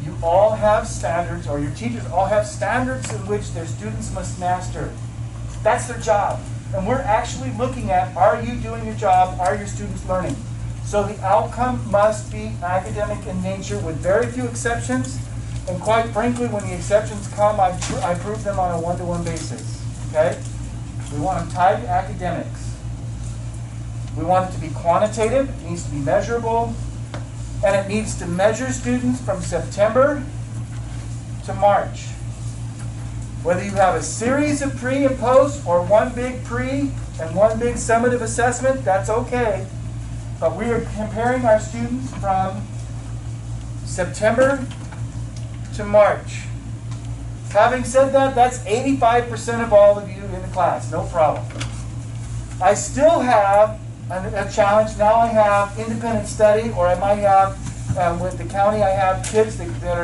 S1: you all have standards, or your teachers all have standards in which their students must master. That's their job. And we're actually looking at, are you doing your job? Are your students learning? So the outcome must be academic in nature with very few exceptions. And quite frankly, when the exceptions come, I prove them on a one-to-one basis. Okay? We want them tied to academics. We want it to be quantitative. It needs to be measurable. And it needs to measure students from September to March. Whether you have a series of pre and post or one big pre and one big summative assessment, that's okay. But we are comparing our students from September to March. Having said that, that's 85% of all of you in the class, no problem. I still have a challenge. Now I have independent study, or I might have, with the county, I have kids that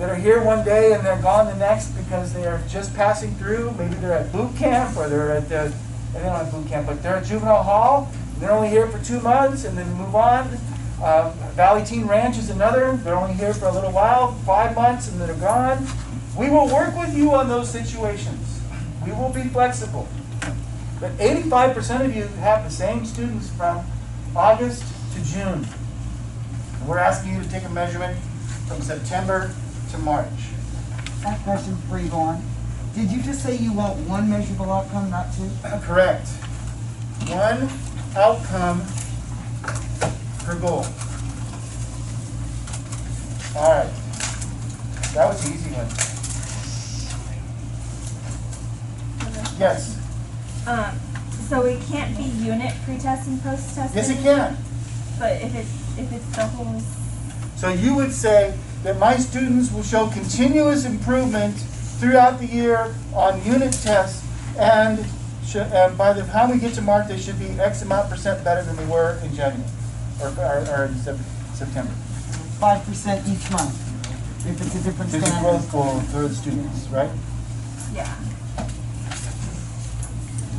S1: are here one day and they're gone the next because they are just passing through. Maybe they're at boot camp, or they're at they don't have boot camp, but they're at juvenile hall. They're only here for 2 months and then move on. Valley Teen Ranch is another. They're only here for a little while, 5 months, and then they're gone. We will work with you on those situations. We will be flexible. But 85% of you have the same students from August to June. And we're asking you to take a measurement from September to March.
S10: I have a question before you go on. Did you just say you want one measurable outcome, not two?
S1: Correct. One outcome per goal. All right. That was the easy one. Yes.
S11: So it can't be unit pre-test and post-test?
S1: Yes, it can.
S11: But if it's the whole...
S1: So you would say that my students will show continuous improvement throughout the year on unit tests, and by the time we get to March, they should be X amount % better than they were in January or in September.
S10: 5% each month, if it's a different
S1: There's a
S10: standard.
S1: growth goal for the students, right?
S11: Yeah.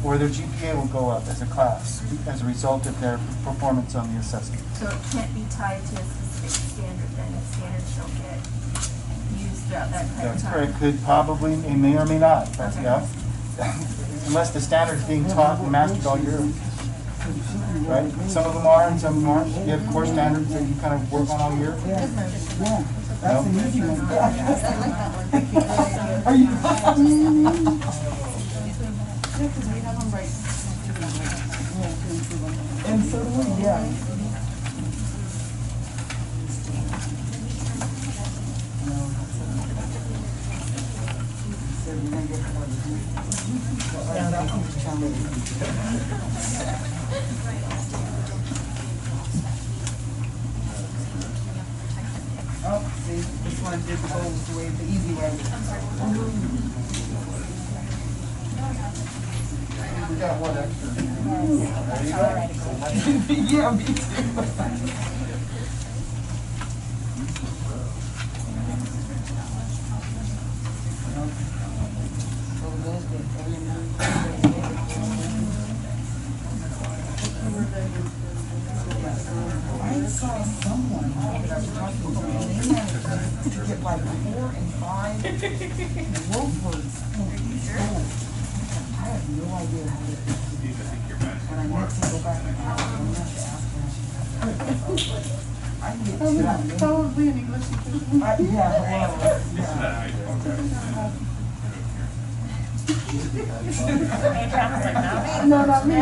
S1: Or their GPA will go up as a class as a result of their performance on the assessment.
S11: So it can't be tied to a specific standard, then if standards don't get used throughout that entire
S1: That's
S11: time.
S1: correct. Could probably, it may or may not, but
S11: Okay.
S1: yeah. Unless the standard's being taught and mastered all year. Right? Some of them are and some of them aren't. You have core standards that you kind of work on all year.
S10: Yeah, that's an easy one.
S8: I like that one.
S10: Are you?
S8: Yeah, because we have them right.
S10: And so do we, yeah. Oh, see, this one did the goals the way, the easy way.
S1: We got one extra.
S10: Yeah, me too. I saw someone that was talking about to get like 4 and 5 world words. I have no idea how to do it. When I next go back and ask them, I'm not to ask them. I can get to that.
S8: Probably an English teacher.
S10: Yeah, well,
S8: No, not me.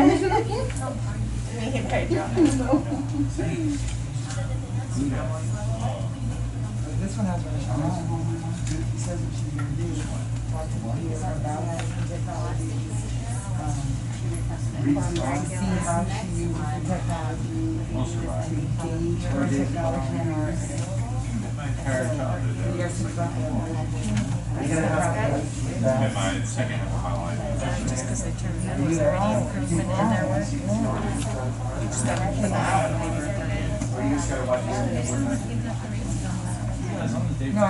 S10: This one has He says what she's gonna do. Talk to Peter about it. See how she uses the technology to gauge her technology use. Yes, exactly.
S2: Just because they turn in, was there any improvement in their work? You just gotta put it out and paper it in.
S10: No,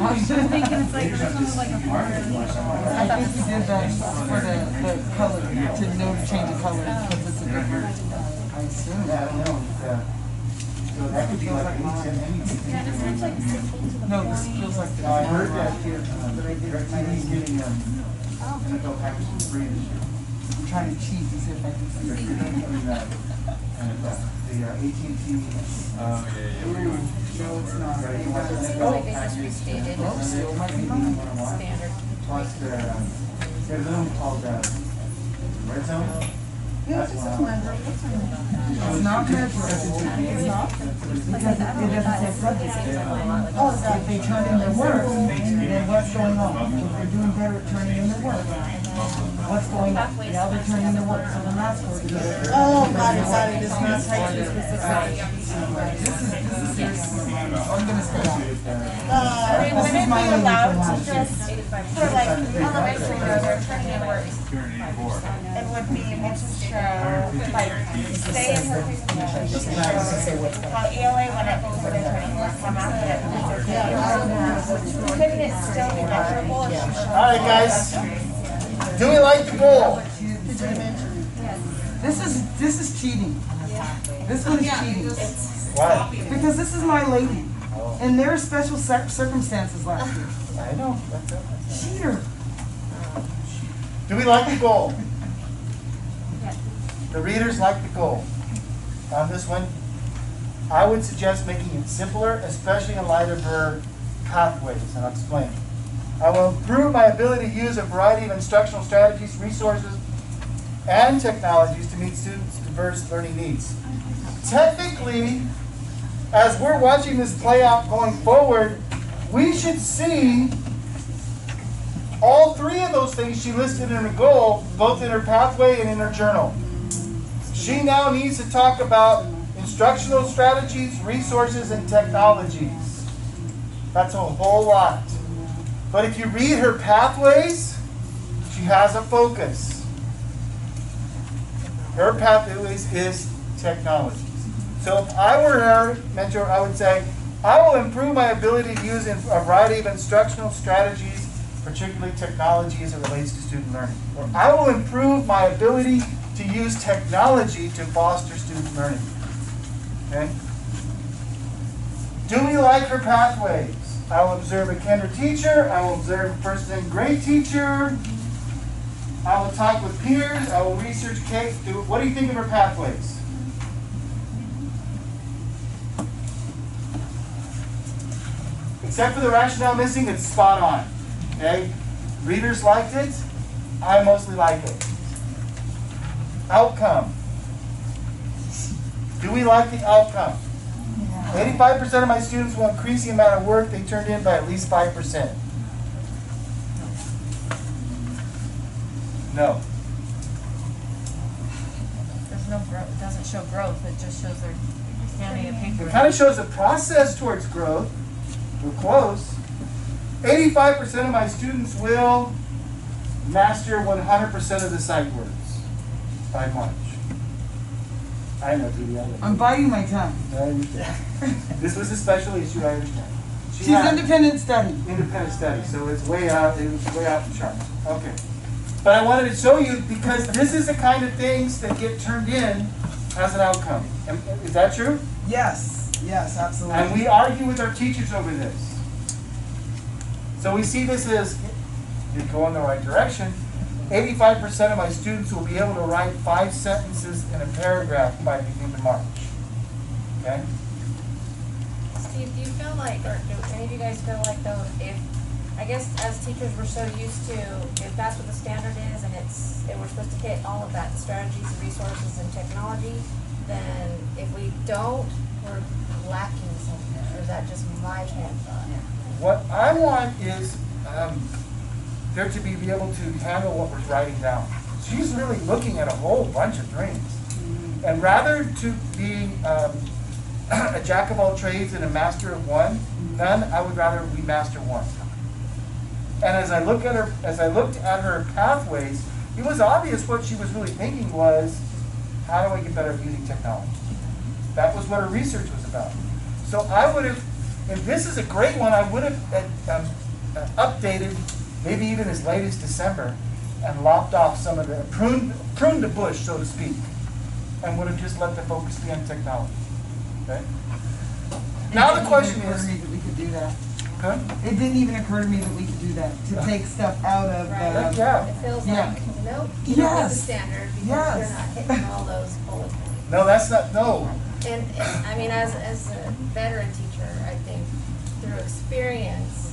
S10: I think
S2: I was thinking it's like, there's like a
S10: I think he did that for the color, to know to change the color, because it's a different, I assume.
S1: Yeah, I know. Yeah. So that could be like
S2: Yeah, it sounds like simple to the
S10: No, this
S2: point.
S10: feels like the.
S1: I heard that DirecTV's giving them NFL package for free this year.
S10: I'm trying to cheat and see if I can see
S1: They're
S10: it.
S1: doing that. And the AT&T.
S10: No, it's not.
S1: Right, you want the
S2: Seems
S1: NFL
S2: like they just
S1: package,
S2: restated
S10: Oh, still might be mine.
S2: standard.
S1: Plus there's a room called Red Zone.
S8: Yes, it's a measure.
S10: It's not measurable. It's not. Because it doesn't say subject.
S8: Oh, is that?
S10: If they turn in their work, then what what's going on? If they're doing better at turning in their work, what's going on? Now they're turning in their work, so then that's where we go.
S8: Oh, got it, it's not tied to specific.
S10: I'm gonna stay out.
S9: Would it be allowed to just, for like elementary where they're turning in work, it would be able to show, like, say in her presentation, just to show how ELA when it goes with turning work come out, but couldn't it still be measurable if she showed?
S1: All right, guys. Do we like the goal?
S10: This is cheating. This one is cheating.
S1: Why?
S10: Because this is my lady, and there are special circumstances last year.
S1: I know. That's it.
S10: Cheater.
S1: Do we like the goal? The readers like the goal. On this one, I would suggest making it simpler, especially in light of her pathways, and I'll explain. I will improve my ability to use a variety of instructional strategies, resources, and technologies to meet students' diverse learning needs. Technically, as we're watching this play out going forward, we should see all three of those things she listed in her goal, both in her pathway and in her journal. She now needs to talk about instructional strategies, resources, and technologies. That's a whole lot. But if you read her pathways, she has a focus. Her pathways is technologies. So if I were her mentor, I would say, I will improve my ability to use a variety of instructional strategies, particularly technology as it relates to student learning. Or I will improve my ability to use technology to foster student learning. Okay? Do we like her pathways? I will observe a kinder teacher. I will observe a first and grade teacher. I will talk with peers. I will research case. What do you think of her pathways? Except for the rationale missing, it's spot on. Okay? Readers liked it. I mostly like it. Outcome. Do we like the outcome? 85% of my students will increase the amount of work they turned in by at least 5%. No.
S2: There's no growth, it doesn't show growth, it just shows they're handing a paper.
S1: It kind of shows a process towards growth. We're close. 85% of my students will master 100% of the sight words by March. I know, Judy.
S10: I'm biting my tongue.
S1: This was a special issue, I understand.
S10: She's independent study.
S1: Independent study, so it's way out, it was way off the charts. Okay. But I wanted to show you because this is the kind of things that get turned in as an outcome. Is that true?
S10: Yes. Yes, absolutely.
S1: And we argue with our teachers over this. So we see this as, you go in the right direction, 85% of my students will be able to write 5 sentences in a paragraph by the beginning of March. Okay?
S18: Steve, do you feel like, or do any of you guys feel like though, if, I guess as teachers we're so used to, if that's what the standard is and we're supposed to hit all of that, strategies, resources, and technology, then if we don't, we're lacking something, or is that just my train of thought?
S1: What I want is there to be able to handle what we're writing down. She's really looking at a whole bunch of things. And rather to be a jack of all trades and a master of none, I would rather we master one. And as I looked at her pathways, it was obvious what she was really thinking was, how do I get better at using technology? That was what her research was about. So I would have, and this is a great one, I would have updated maybe even as late as December and lopped off some of the, pruned the bush, so to speak, and would have just let the focus be on technology. Okay? Now the question is,
S10: that we could do that.
S1: Huh?
S10: It didn't even occur to me that we could do that, to take stuff out of
S18: Right.
S1: Yeah.
S18: It feels
S10: Yeah.
S18: like, nope, you don't meet the standard because
S10: Yes.
S18: you're not hitting all those bullet points.
S1: No, that's not, no.
S18: And I mean, as a veteran teacher, I think through experience,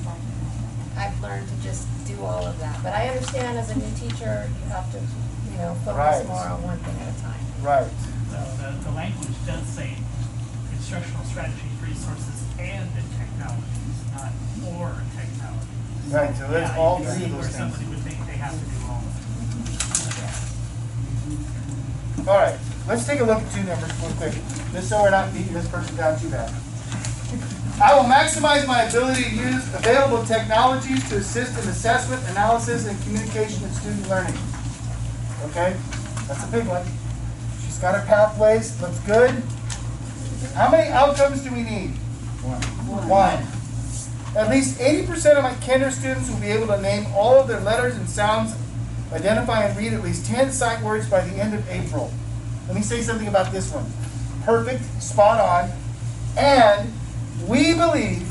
S18: I've learned to just do all of that. But I understand as a new teacher, you have to, focus
S1: Right.
S18: more on one thing at a time.
S1: Right.
S20: The language does say instructional strategies, resources, and the technologies, not or technologies.
S1: Right, so there's all three of
S20: Where
S1: those
S20: somebody
S1: things.
S20: would think they have to do all of
S1: All right, let's take a look at two numbers real quick, just so we're not beating this person down too bad. I will maximize my ability to use available technologies to assist in assessment, analysis, and communication of student learning. Okay, that's a big one. She's got her pathways, looks good. How many outcomes do we need? One. At least 80% of my kinder students will be able to name all of their letters and sounds, identify and read at least 10 sight words by the end of April. Let me say something about this one. Perfect, spot on, and we believe,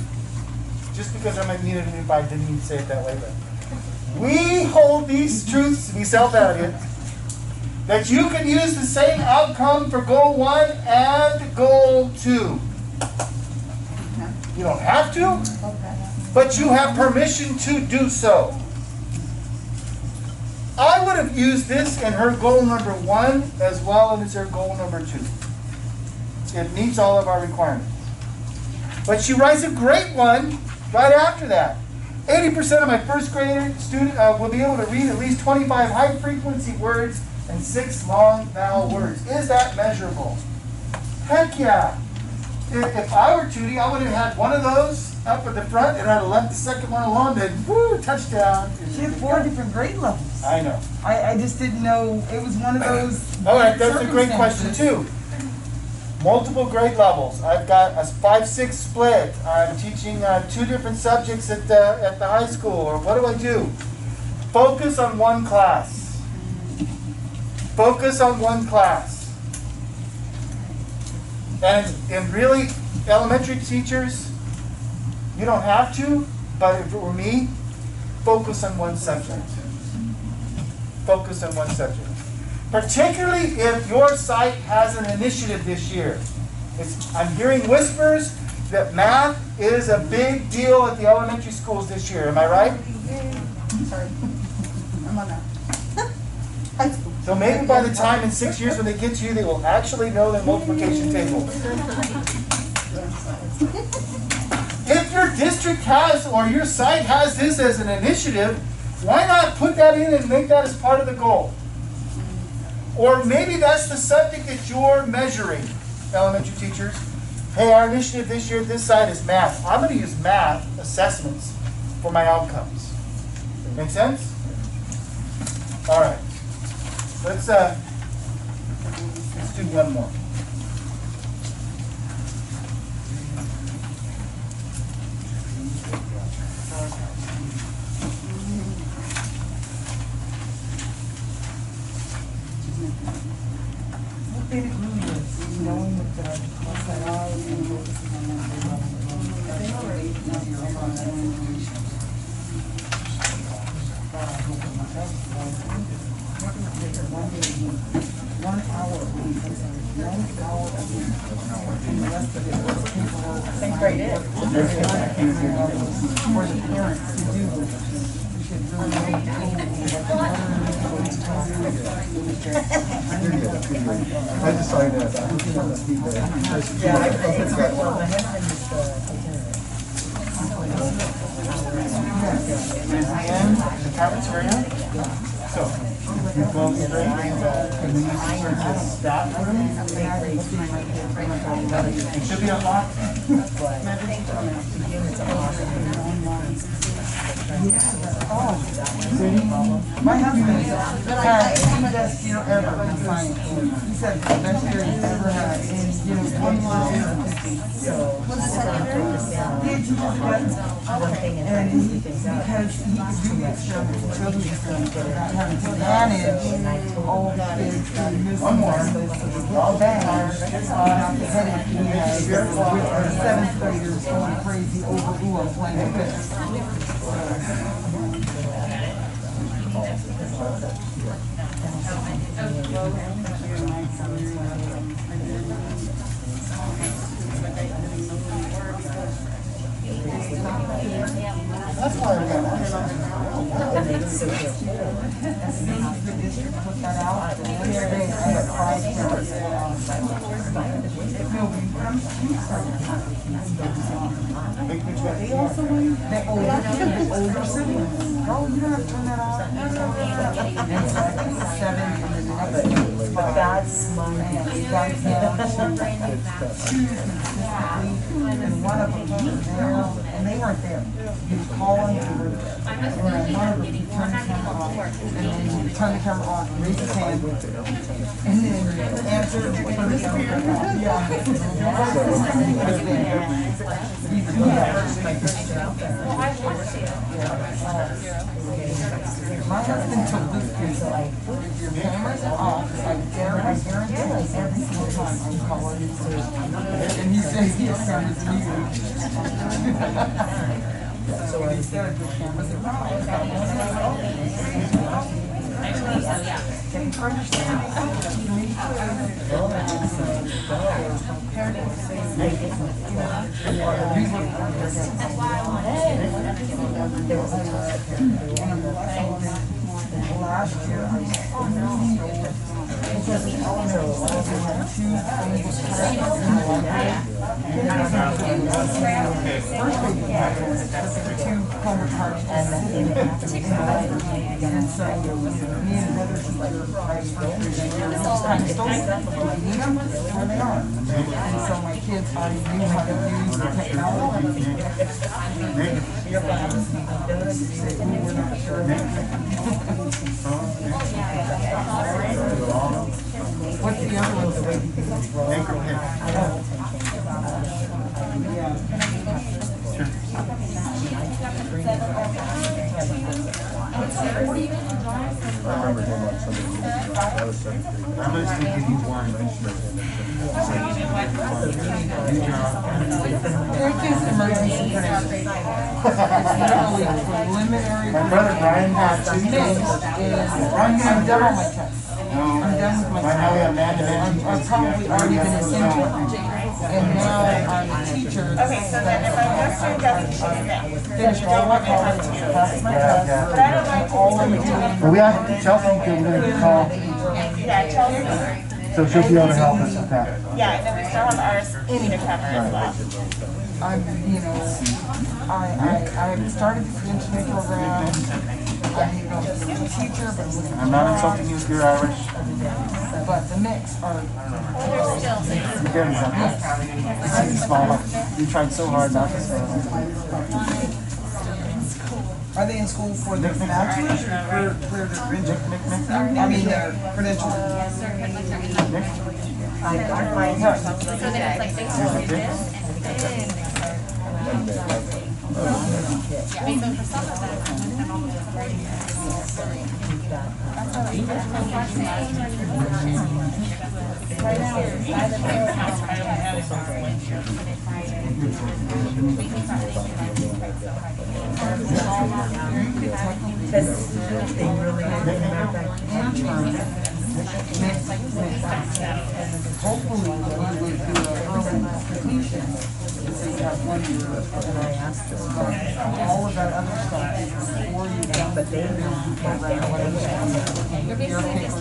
S1: just because I'm muted and I didn't even say it that way, but we hold these truths to be self-evident, that you can use the same outcome for goal 1 and goal 2. You don't have to, but you have permission to do so. I would have used this in her goal number 1 as well as her goal number 2. It meets all of our requirements. But she writes a great one right after that. 80% of my first grader student will be able to read at least 25 high frequency words and 6 long vowel words. Is that measurable? Heck yeah. If I were Tootie, I would have had one of those up at the front and I'd have left the second one alone and woo, touchdown.
S10: She had 4 different grade levels.
S1: I know.
S10: I just didn't know it was one of those.
S1: All right, that's a great question too. Multiple grade levels. I've got a 5-6 split. I'm teaching 2 different subjects at the high school. Or what do? Focus on one class. Focus on one class. And really, elementary teachers, you don't have to, but if it were me, focus on one subject. Focus on one subject. Particularly if your site has an initiative this year. I'm hearing whispers that math is a big deal at the elementary schools this year. Am I right?
S8: Sorry. I'm on that. High school.
S1: So maybe by the time in 6 years when they get to you, they will actually know their multiplication table. If your district has, or your site has this as an initiative, why not put that in and make that as part of the goal? Or maybe that's the subject that you're measuring, elementary teachers. Hey, our initiative this year at this site is math. I'm going to use math assessments for my outcomes. Make sense? All right. Let's do one more.
S10: What big it really is, knowing that the class that I and focusing on that grade level. One hour a week, 1 hour a week. And the rest of it was paperwork.
S14: Same grade is.
S10: For the parents to do. We should really
S15: I just signed that.
S14: Yeah, I think it's right. Well, my husband is
S1: And the cafeteria. So, you go straight into staff room. It should be unlocked.
S10: My husband had the best year ever in science. He said the best year he's ever had in, 20 miles.
S8: Was it secondary?
S10: He had 2 years ago. And because he could do the extra children's stuff without having to manage all the kids and miss one more. All that, without the headache he has with our 7th graders going crazy over who are playing with.
S1: That's why I got
S10: Put that out, and then I had 5 parents. They also went, the older siblings. Oh, you don't have to turn that off. And so I think it's 7 and then the next one. But that's my, that's, and one of them was there, and they weren't there. You call them, and we're there. And then one of them, you turn the camera off, and then you turn the camera on, raise his hand, and then answer, turn the camera off. Yeah. My husband told this kid, like, if your camera's off, I guarantee every single time I'm calling you, and he says, yes, I'm his leader. So when he said, the camera's last year, I because in elementary school, we had 2 English classes in the library. First grade classes, but there were 2 homework cards in the library. And so, me and brother teacher, I was first grade, we were just kind of stole them. I need them, where they are. And so my kids already knew how to use the technology. We were not sure. What's the other one? Anchor pin.
S15: I remember him on Sunday. That was 7th grade. I'm just thinking he's one instrument.
S10: Emergency production. It's literally preliminary.
S1: My brother Brian had 2 kids.
S10: I'm done on my test. I'm done with my test. I've probably already been an intern. And now I'm a teacher.
S9: Okay, so then if I'm listening, doesn't
S10: finished all my college, passed my test.
S9: But I don't like
S10: all I'm doing.
S1: Well, we have Chelsea, we're going to call,
S9: Yeah, Chelsea.
S1: so she'll be able to help us with that.
S9: Yeah, and then we still have ours to cover as well.
S10: I'm, you know, I started the credentialing program. I'm a teacher, but
S1: I'm not insulting you if you're Irish.
S10: But the mix are.
S1: Very simple. It's even smaller. You tried so hard not to spell.
S10: Are they in school for their bachelor's or for their credential? I mean their credential.
S18: So then it's like they hold this and then for some of them, I'm almost writing
S10: Hopefully, we would do an early completion. This is that 1 year, and I asked them about all of that other stuff before you done the program, your papers.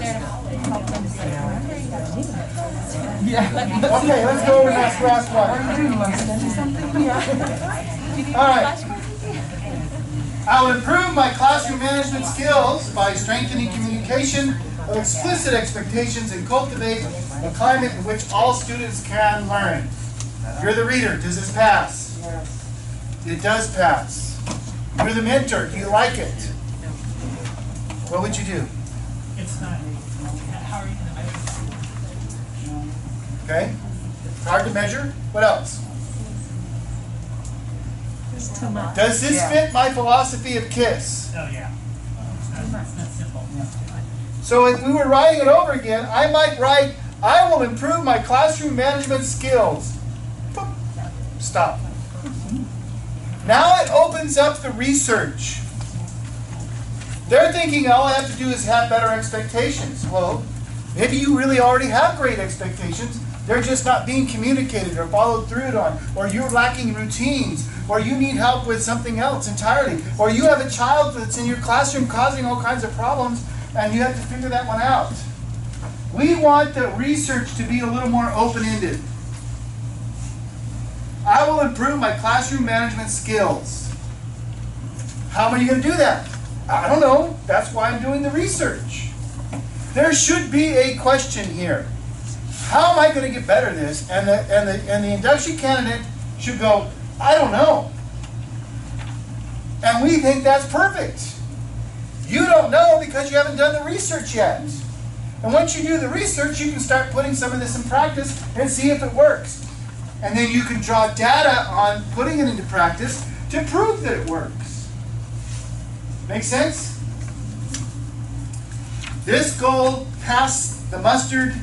S10: Yeah.
S1: Okay, let's go over that last one.
S10: Are you doing lunch? Something? Yeah.
S1: All right. I'll improve my classroom management skills by strengthening communication of explicit expectations and cultivate a climate in which all students can learn. You're the reader. Does this pass?
S10: Yes.
S1: It does pass. You're the mentor. Do you like it? What would you do?
S20: It's not. How are you going to measure it?
S1: Okay? It's hard to measure. What else?
S11: It's too much.
S1: Does this fit my philosophy of KISS?
S20: Oh, yeah. It's not simple.
S1: So if we were writing it over again, I might write, I will improve my classroom management skills. Boop. Stop. Now it opens up the research. They're thinking all I have to do is have better expectations. Well, maybe you really already have great expectations, They're just not being communicated or followed through on, or you're lacking routines, or you need help with something else entirely, or you have a child that's in your classroom causing all kinds of problems, and you have to figure that one out. We want the research to be a little more open-ended. I will improve my classroom management skills. How am I going to do that? I don't know. That's why I'm doing the research. There should be a question here. How am I going to get better at this? And the induction candidate should go, I don't know. And we think that's perfect. You don't know because you haven't done the research yet. And once you do the research, you can start putting some of this in practice and see if it works. And then you can draw data on putting it into practice to prove that it works. Make sense? This goal passed the mustard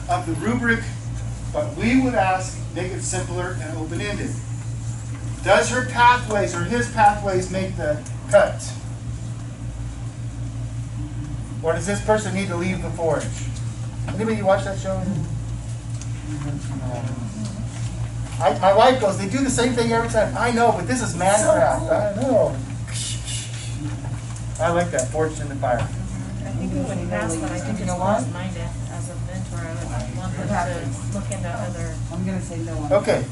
S1: of the rubric, but we would ask, make it simpler and open-ended. Does her pathways or his pathways make the cut? Or does this person need to leave the forge? Anybody watch that show? My wife goes, they do the same thing every time. I know, but this is mancraft. I know. I like that, forged in the fire.
S2: I think it would pass, but I think it's closed-minded. As a mentor, I would want them to look into other.
S10: I'm going to say no.
S1: Okay.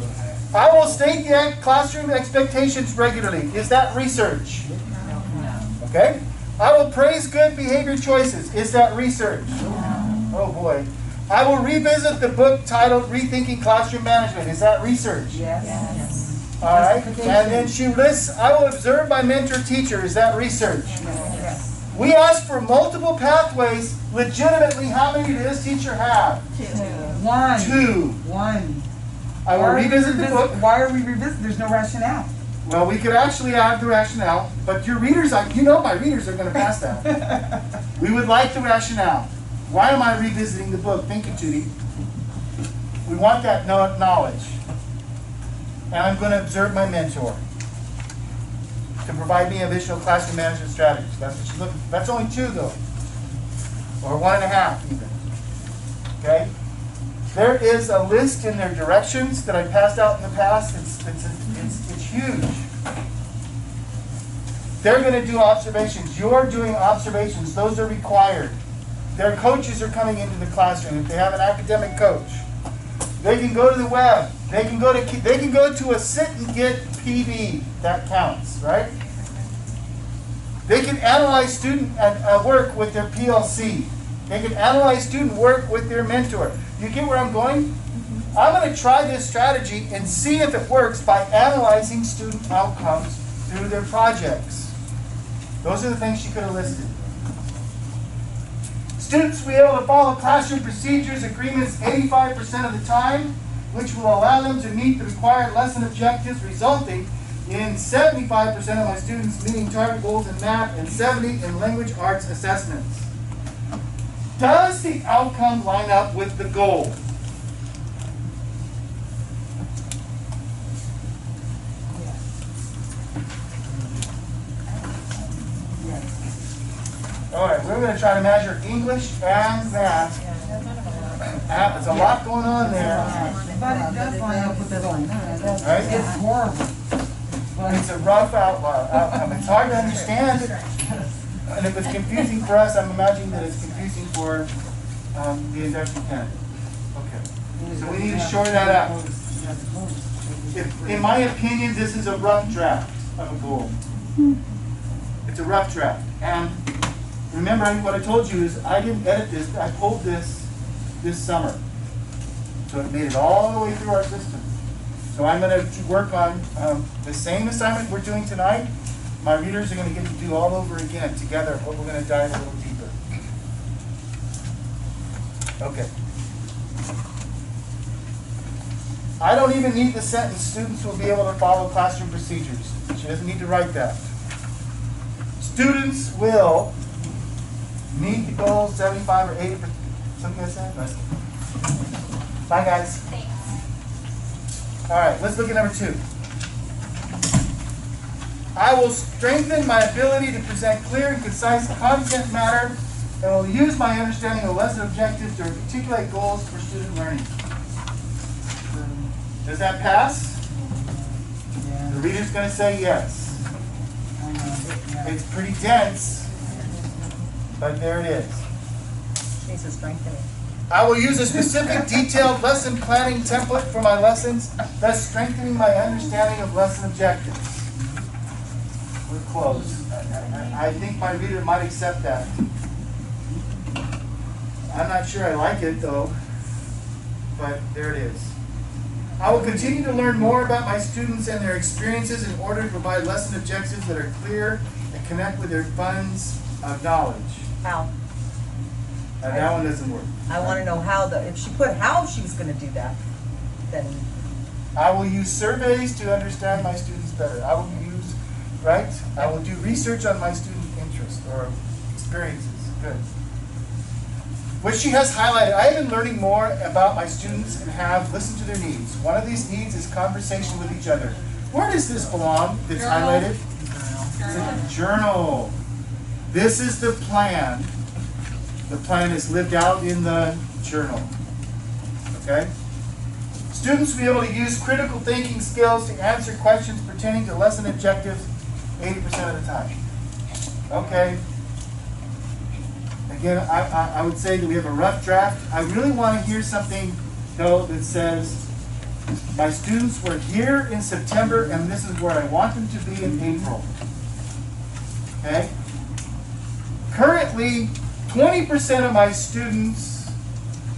S1: I will state the classroom expectations regularly. Is that research? Okay. I will praise good behavior choices. Is that research? Oh boy. I will revisit the book titled Rethinking Classroom Management. Is that research?
S10: Yes.
S1: All right. And then she lists, I will observe my mentor teacher. Is that research?
S10: Yes.
S1: We ask for multiple pathways. Legitimately, how many does this teacher have?
S10: One.
S1: Two.
S10: One.
S1: I will revisit the book.
S10: Why are we revisiting? There's no rationale.
S1: Well, we could actually add the rationale, but your readers, you know my readers are going to pass that. We would like the rationale. Why am I revisiting the book? Thank you, Judy. We want that knowledge. And I'm going to observe my mentor to provide me additional classroom management strategies. That's what she's looking for. That's only two, though. Or 1.5, even. Okay? There is a list in their directions that I passed out in the past. It's huge. They're going to do observations. You're doing observations. Those are required. Their coaches are coming into the classroom. If they have an academic coach, they can go to the web. They can go to a sit and get PD. That counts, right? They can analyze student work with their PLC. They can analyze student work with their mentor. You get where I'm going? I'm going to try this strategy and see if it works by analyzing student outcomes through their projects. Those are the things she could have listed. Students will be able to follow classroom procedures, agreements 85% of the time, which will allow them to meet the required lesson objectives, resulting in 75% of my students meeting target goals in math and 70% in language arts assessments. Does the outcome line up with the goal? All right, we're going to try to measure English and math. There's a lot going on there.
S10: But it does line up with the goal.
S1: Right?
S10: It's horrible.
S1: It's a rough outcome. It's hard to understand. And if it's confusing for us, I'm imagining that it's confusing for the induction candidate. Okay. So we need to shore that out. In my opinion, this is a rough draft of a goal. It's a rough draft. And remember, what I told you is I didn't edit this. I pulled this summer. So it made it all the way through our system. So I'm going to work on the same assignment we're doing tonight. My readers are going to get to do all over again together, but we're going to dive a little deeper. Okay. I don't even need the sentence, students will be able to follow classroom procedures. She doesn't need to write that. Students will meet the goals 75 or 80%. Something like that? Bye, guys. Thanks. All right, let's look at number 2. I will strengthen my ability to present clear and concise content matter and will use my understanding of lesson objectives to articulate goals for student learning. Does that pass? The reader's going to say yes. It's pretty dense, but there it is.
S14: Needs a strengthening.
S1: I will use a specific detailed lesson planning template for my lessons, thus strengthening my understanding of lesson objectives. We're close. I think my reader might accept that. I'm not sure I like it though, but there it is. I will continue to learn more about my students and their experiences in order to provide lesson objectives that are clear and connect with their funds of knowledge.
S14: How?
S1: That one doesn't work.
S14: I want to know how if she put how she was going to do that, then.
S1: I will use surveys to understand my students better. I will use, right? I will do research on my student interest or experiences. Good. Which she has highlighted. I have been learning more about my students and have listened to their needs. One of these needs is conversation with each other. Where does this belong that's highlighted? It's in a journal. This is the plan. The plan is lived out in the journal. Okay? Students will be able to use critical thinking skills to answer questions pertaining to lesson objectives 80% of the time. Okay. Again, I would say that we have a rough draft. I really want to hear something, though, that says, my students were here in September, and this is where I want them to be in April. Okay? Currently, 20% of my students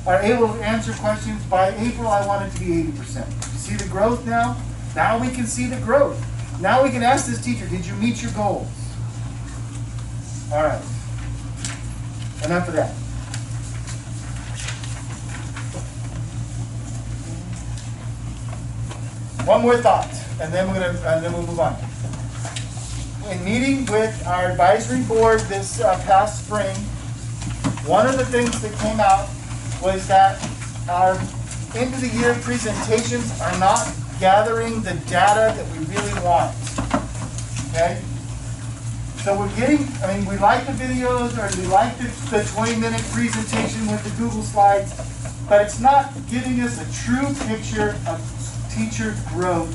S1: are able to answer questions. By April, I want it to be 80%. You see the growth now? Now we can see the growth. Now we can ask this teacher, did you meet your goals? All right. Enough of that. One more thought, and then we'll move on. In meeting with our advisory board this past spring, one of the things that came out was that our end of the year presentations are not gathering the data that we really want. Okay? So we're getting, we like the videos, or we like the 20-minute presentation with the Google Slides, but it's not giving us a true picture of teacher growth.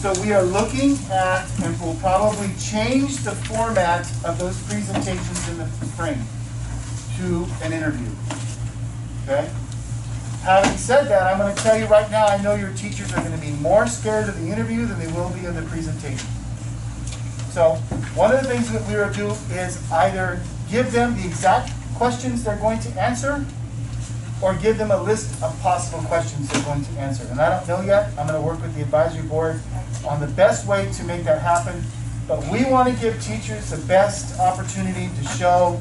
S1: So we are looking at, and we'll probably change the format of those presentations in the spring to an interview. Okay? Having said that, I'm going to tell you right now, I know your teachers are going to be more scared of the interview than they will be of the presentation. So one of the things that we will do is either give them the exact questions they're going to answer, or give them a list of possible questions they're going to answer. And I don't know yet. I'm going to work with the advisory board on the best way to make that happen. But we want to give teachers the best opportunity to show,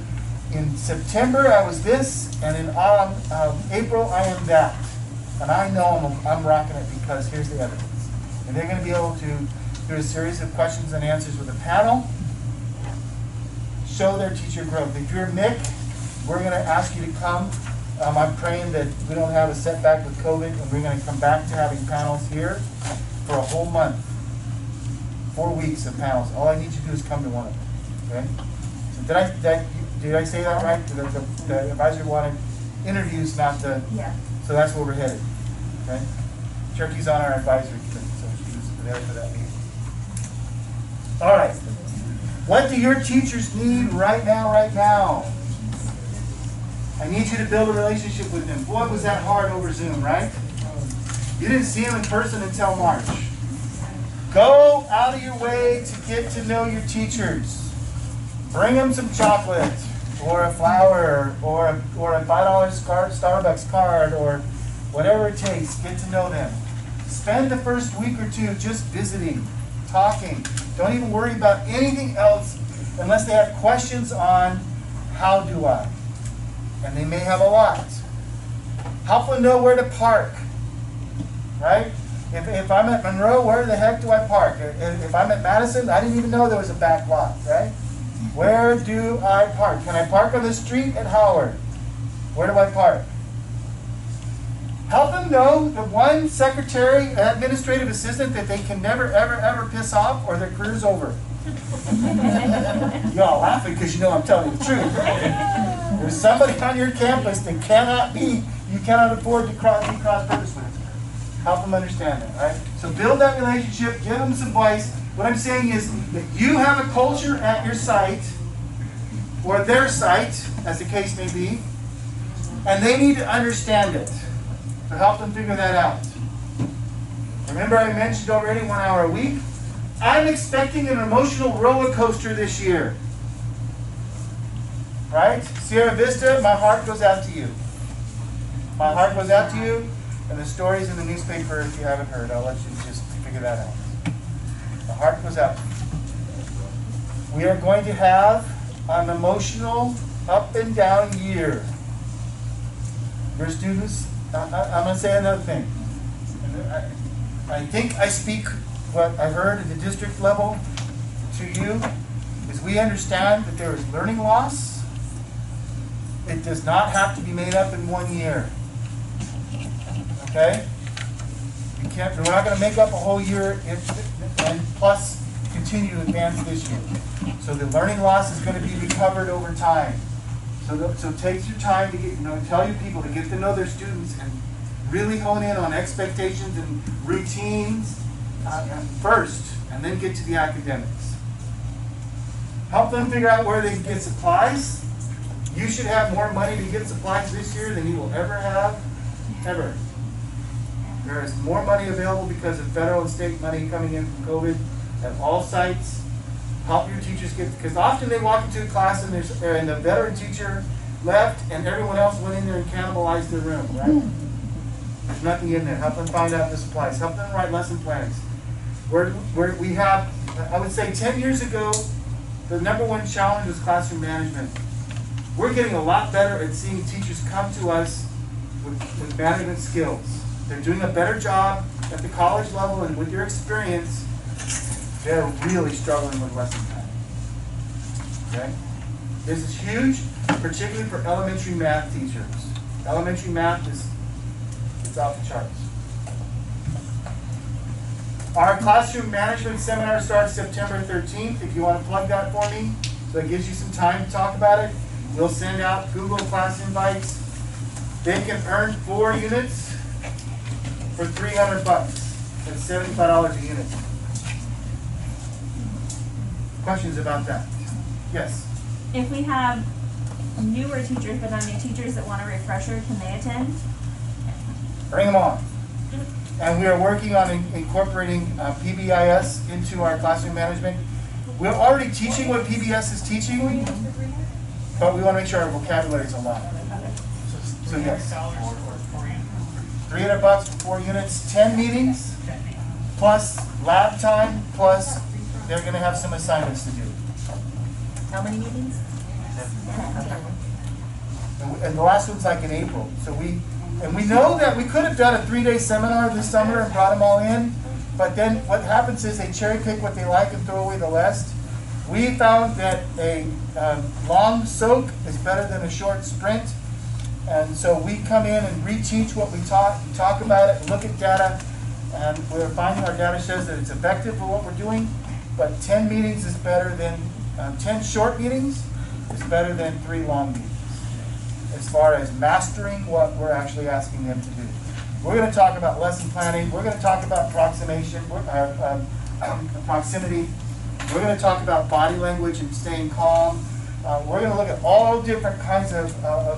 S1: in September I was this, and in April I am that. And I know I'm rocking it because here's the evidence. And they're going to be able to do a series of questions and answers with a panel, show their teacher growth. If you're Mick, we're going to ask you to come. I'm praying that we don't have a setback with COVID, and we're going to come back to having panels here for a whole month. 4 weeks of panels. All I need you to do is come to one of them. Okay? So did I say that right? The advisory wanted interviews, not the.
S11: Yeah.
S1: So that's where we're headed. Okay? Turkey's on our advisory committee, so she's there for that meeting. All right. What do your teachers need right now? I need you to build a relationship with them. Boy, was that hard over Zoom, right? You didn't see them in person until March. Go out of your way to get to know your teachers. Bring them some chocolate, or a flower, or a $5 Starbucks card, or whatever it takes. Get to know them. Spend the first week or two just visiting, talking. Don't even worry about anything else unless they have questions on how do I. And they may have a lot. Help them know where to park. Right? If I'm at Monroe, where the heck do I park? If I'm at Madison, I didn't even know there was a back lot, right? Where do I park? Can I park on the street at Howard? Where do I park? Help them know the one secretary, administrative assistant that they can never, ever piss off, or their career's over. Y'all laughing because you know I'm telling you the truth. There's somebody on your campus that you cannot afford to be cross purpose with. Help them understand that, right? So build that relationship, give them some advice. What I'm saying is that you have a culture at your site, or their site, as the case may be, and they need to understand it. So help them figure that out. Remember I mentioned already 1 hour a week? I'm expecting an emotional roller coaster this year. Right? Sierra Vista, my heart goes out to you. My heart goes out to you, and the stories in the newspaper, if you haven't heard, I'll let you just figure that out. The heart goes out to you. We are going to have an emotional up and down year. Your students, I'm going to say another thing. I think I speak what I heard at the district level to you, is we understand that there is learning loss. It does not have to be made up in 1 year. Okay? We're not going to make up a whole year and plus continue to advance this year. So the learning loss is going to be recovered over time. So take your time to get, tell your people to get to know their students and really hone in on expectations and routines first, and then get to the academics. Help them figure out where they can get supplies. You should have more money to get supplies this year than you will ever have, ever. There is more money available because of federal and state money coming in from COVID at all sites. Help your teachers get, because often they walk into a class and the veteran teacher left and everyone else went in there and cannibalized their room, right? There's nothing in there. Help them find out the supplies. Help them write lesson plans. Where we have, I would say 10 years ago, the #1 challenge was classroom management. We're getting a lot better at seeing teachers come to us with management skills. They're doing a better job at the college level, and with your experience, they're really struggling with lesson planning. Okay? This is huge, particularly for elementary math teachers. Elementary math is off the charts. Our classroom management seminar starts September 13th. If you want to plug that for me, so it gives you some time to talk about it. We'll send out Google Class invites. They can earn 4 units for $300. That's $75 a unit. Questions about that? Yes?
S11: If we have newer teachers but not new teachers that want a refresher, can they attend?
S1: Bring them on. And we are working on incorporating PBIS into our classroom management. We're already teaching what PBS is teaching, but we want to make sure our vocabulary is aligned. So yes. $300 for 4 units, 10 meetings, plus lab time, plus they're going to have some assignments to do.
S14: How many meetings?
S1: And the last one's like in April. So we know that we could have done a 3-day seminar this summer and brought them all in, but then what happens is they cherry pick what they like and throw away the rest. We found that a long soak is better than a short sprint, and so we come in and reteach what we taught, we talk about it, look at data, and we're finding our data shows that it's effective for what we're doing, but 10 meetings is better than, 10 short meetings is better than 3 long meetings, as far as mastering what we're actually asking them to do. We're going to talk about lesson planning. We're going to talk about proximity. We're going to talk about body language and staying calm. We're going to look at all different kinds of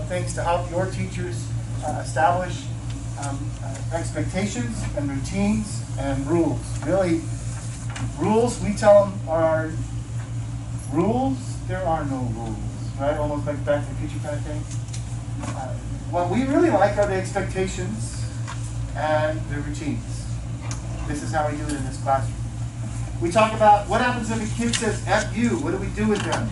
S1: things to help your teachers establish expectations and routines and rules. Really, rules, we tell them, are rules. There are no rules, right? Almost like back to the future kind of thing. What we really like are the expectations and the routines. This is how we do it in this classroom. We talk about what happens if a kid says F you. What do we do with them?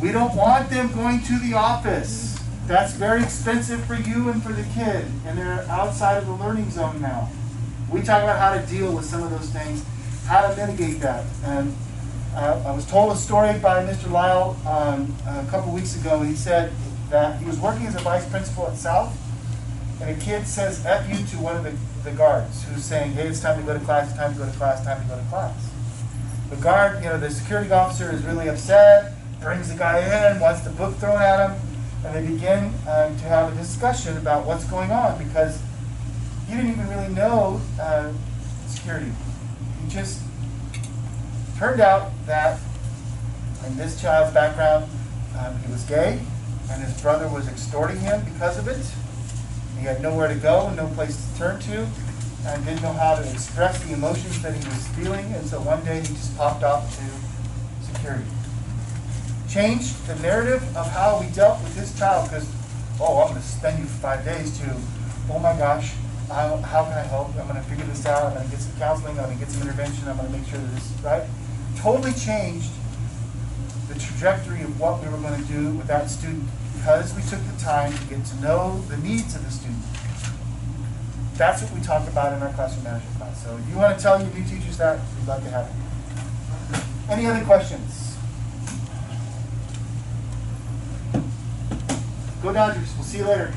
S1: We don't want them going to the office. That's very expensive for you and for the kid, and they're outside of the learning zone now. We talk about how to deal with some of those things, how to mitigate that. And I was told a story by Mr. Lyle a couple weeks ago. He said that he was working as a vice principal at South, and a kid says F you to one of the guards who's saying, hey, it's time to go to class, time to go to class, time to go to class. The guard, the security officer is really upset, brings the guy in, wants the book thrown at him, and they begin to have a discussion about what's going on, because he didn't even really know security. He just turned out that in this child's background, he was gay, and his brother was extorting him because of it. He had nowhere to go and no place to turn to, and didn't know how to express the emotions that he was feeling, and so one day he just popped off to security. Changed the narrative of how we dealt with this child, because, oh, I'm going to suspend you for 5 days, to, oh my gosh, how can I help? I'm going to figure this out, I'm going to get some counseling, I'm going to get some intervention, I'm going to make sure that this is right. Totally changed the trajectory of what we were going to do with that student, because we took the time to get to know the needs of the student. That's what we talk about in our classroom management class. So if you want to tell your new teachers that, we'd love to have it. Any other questions? Go Dodgers. We'll see you later.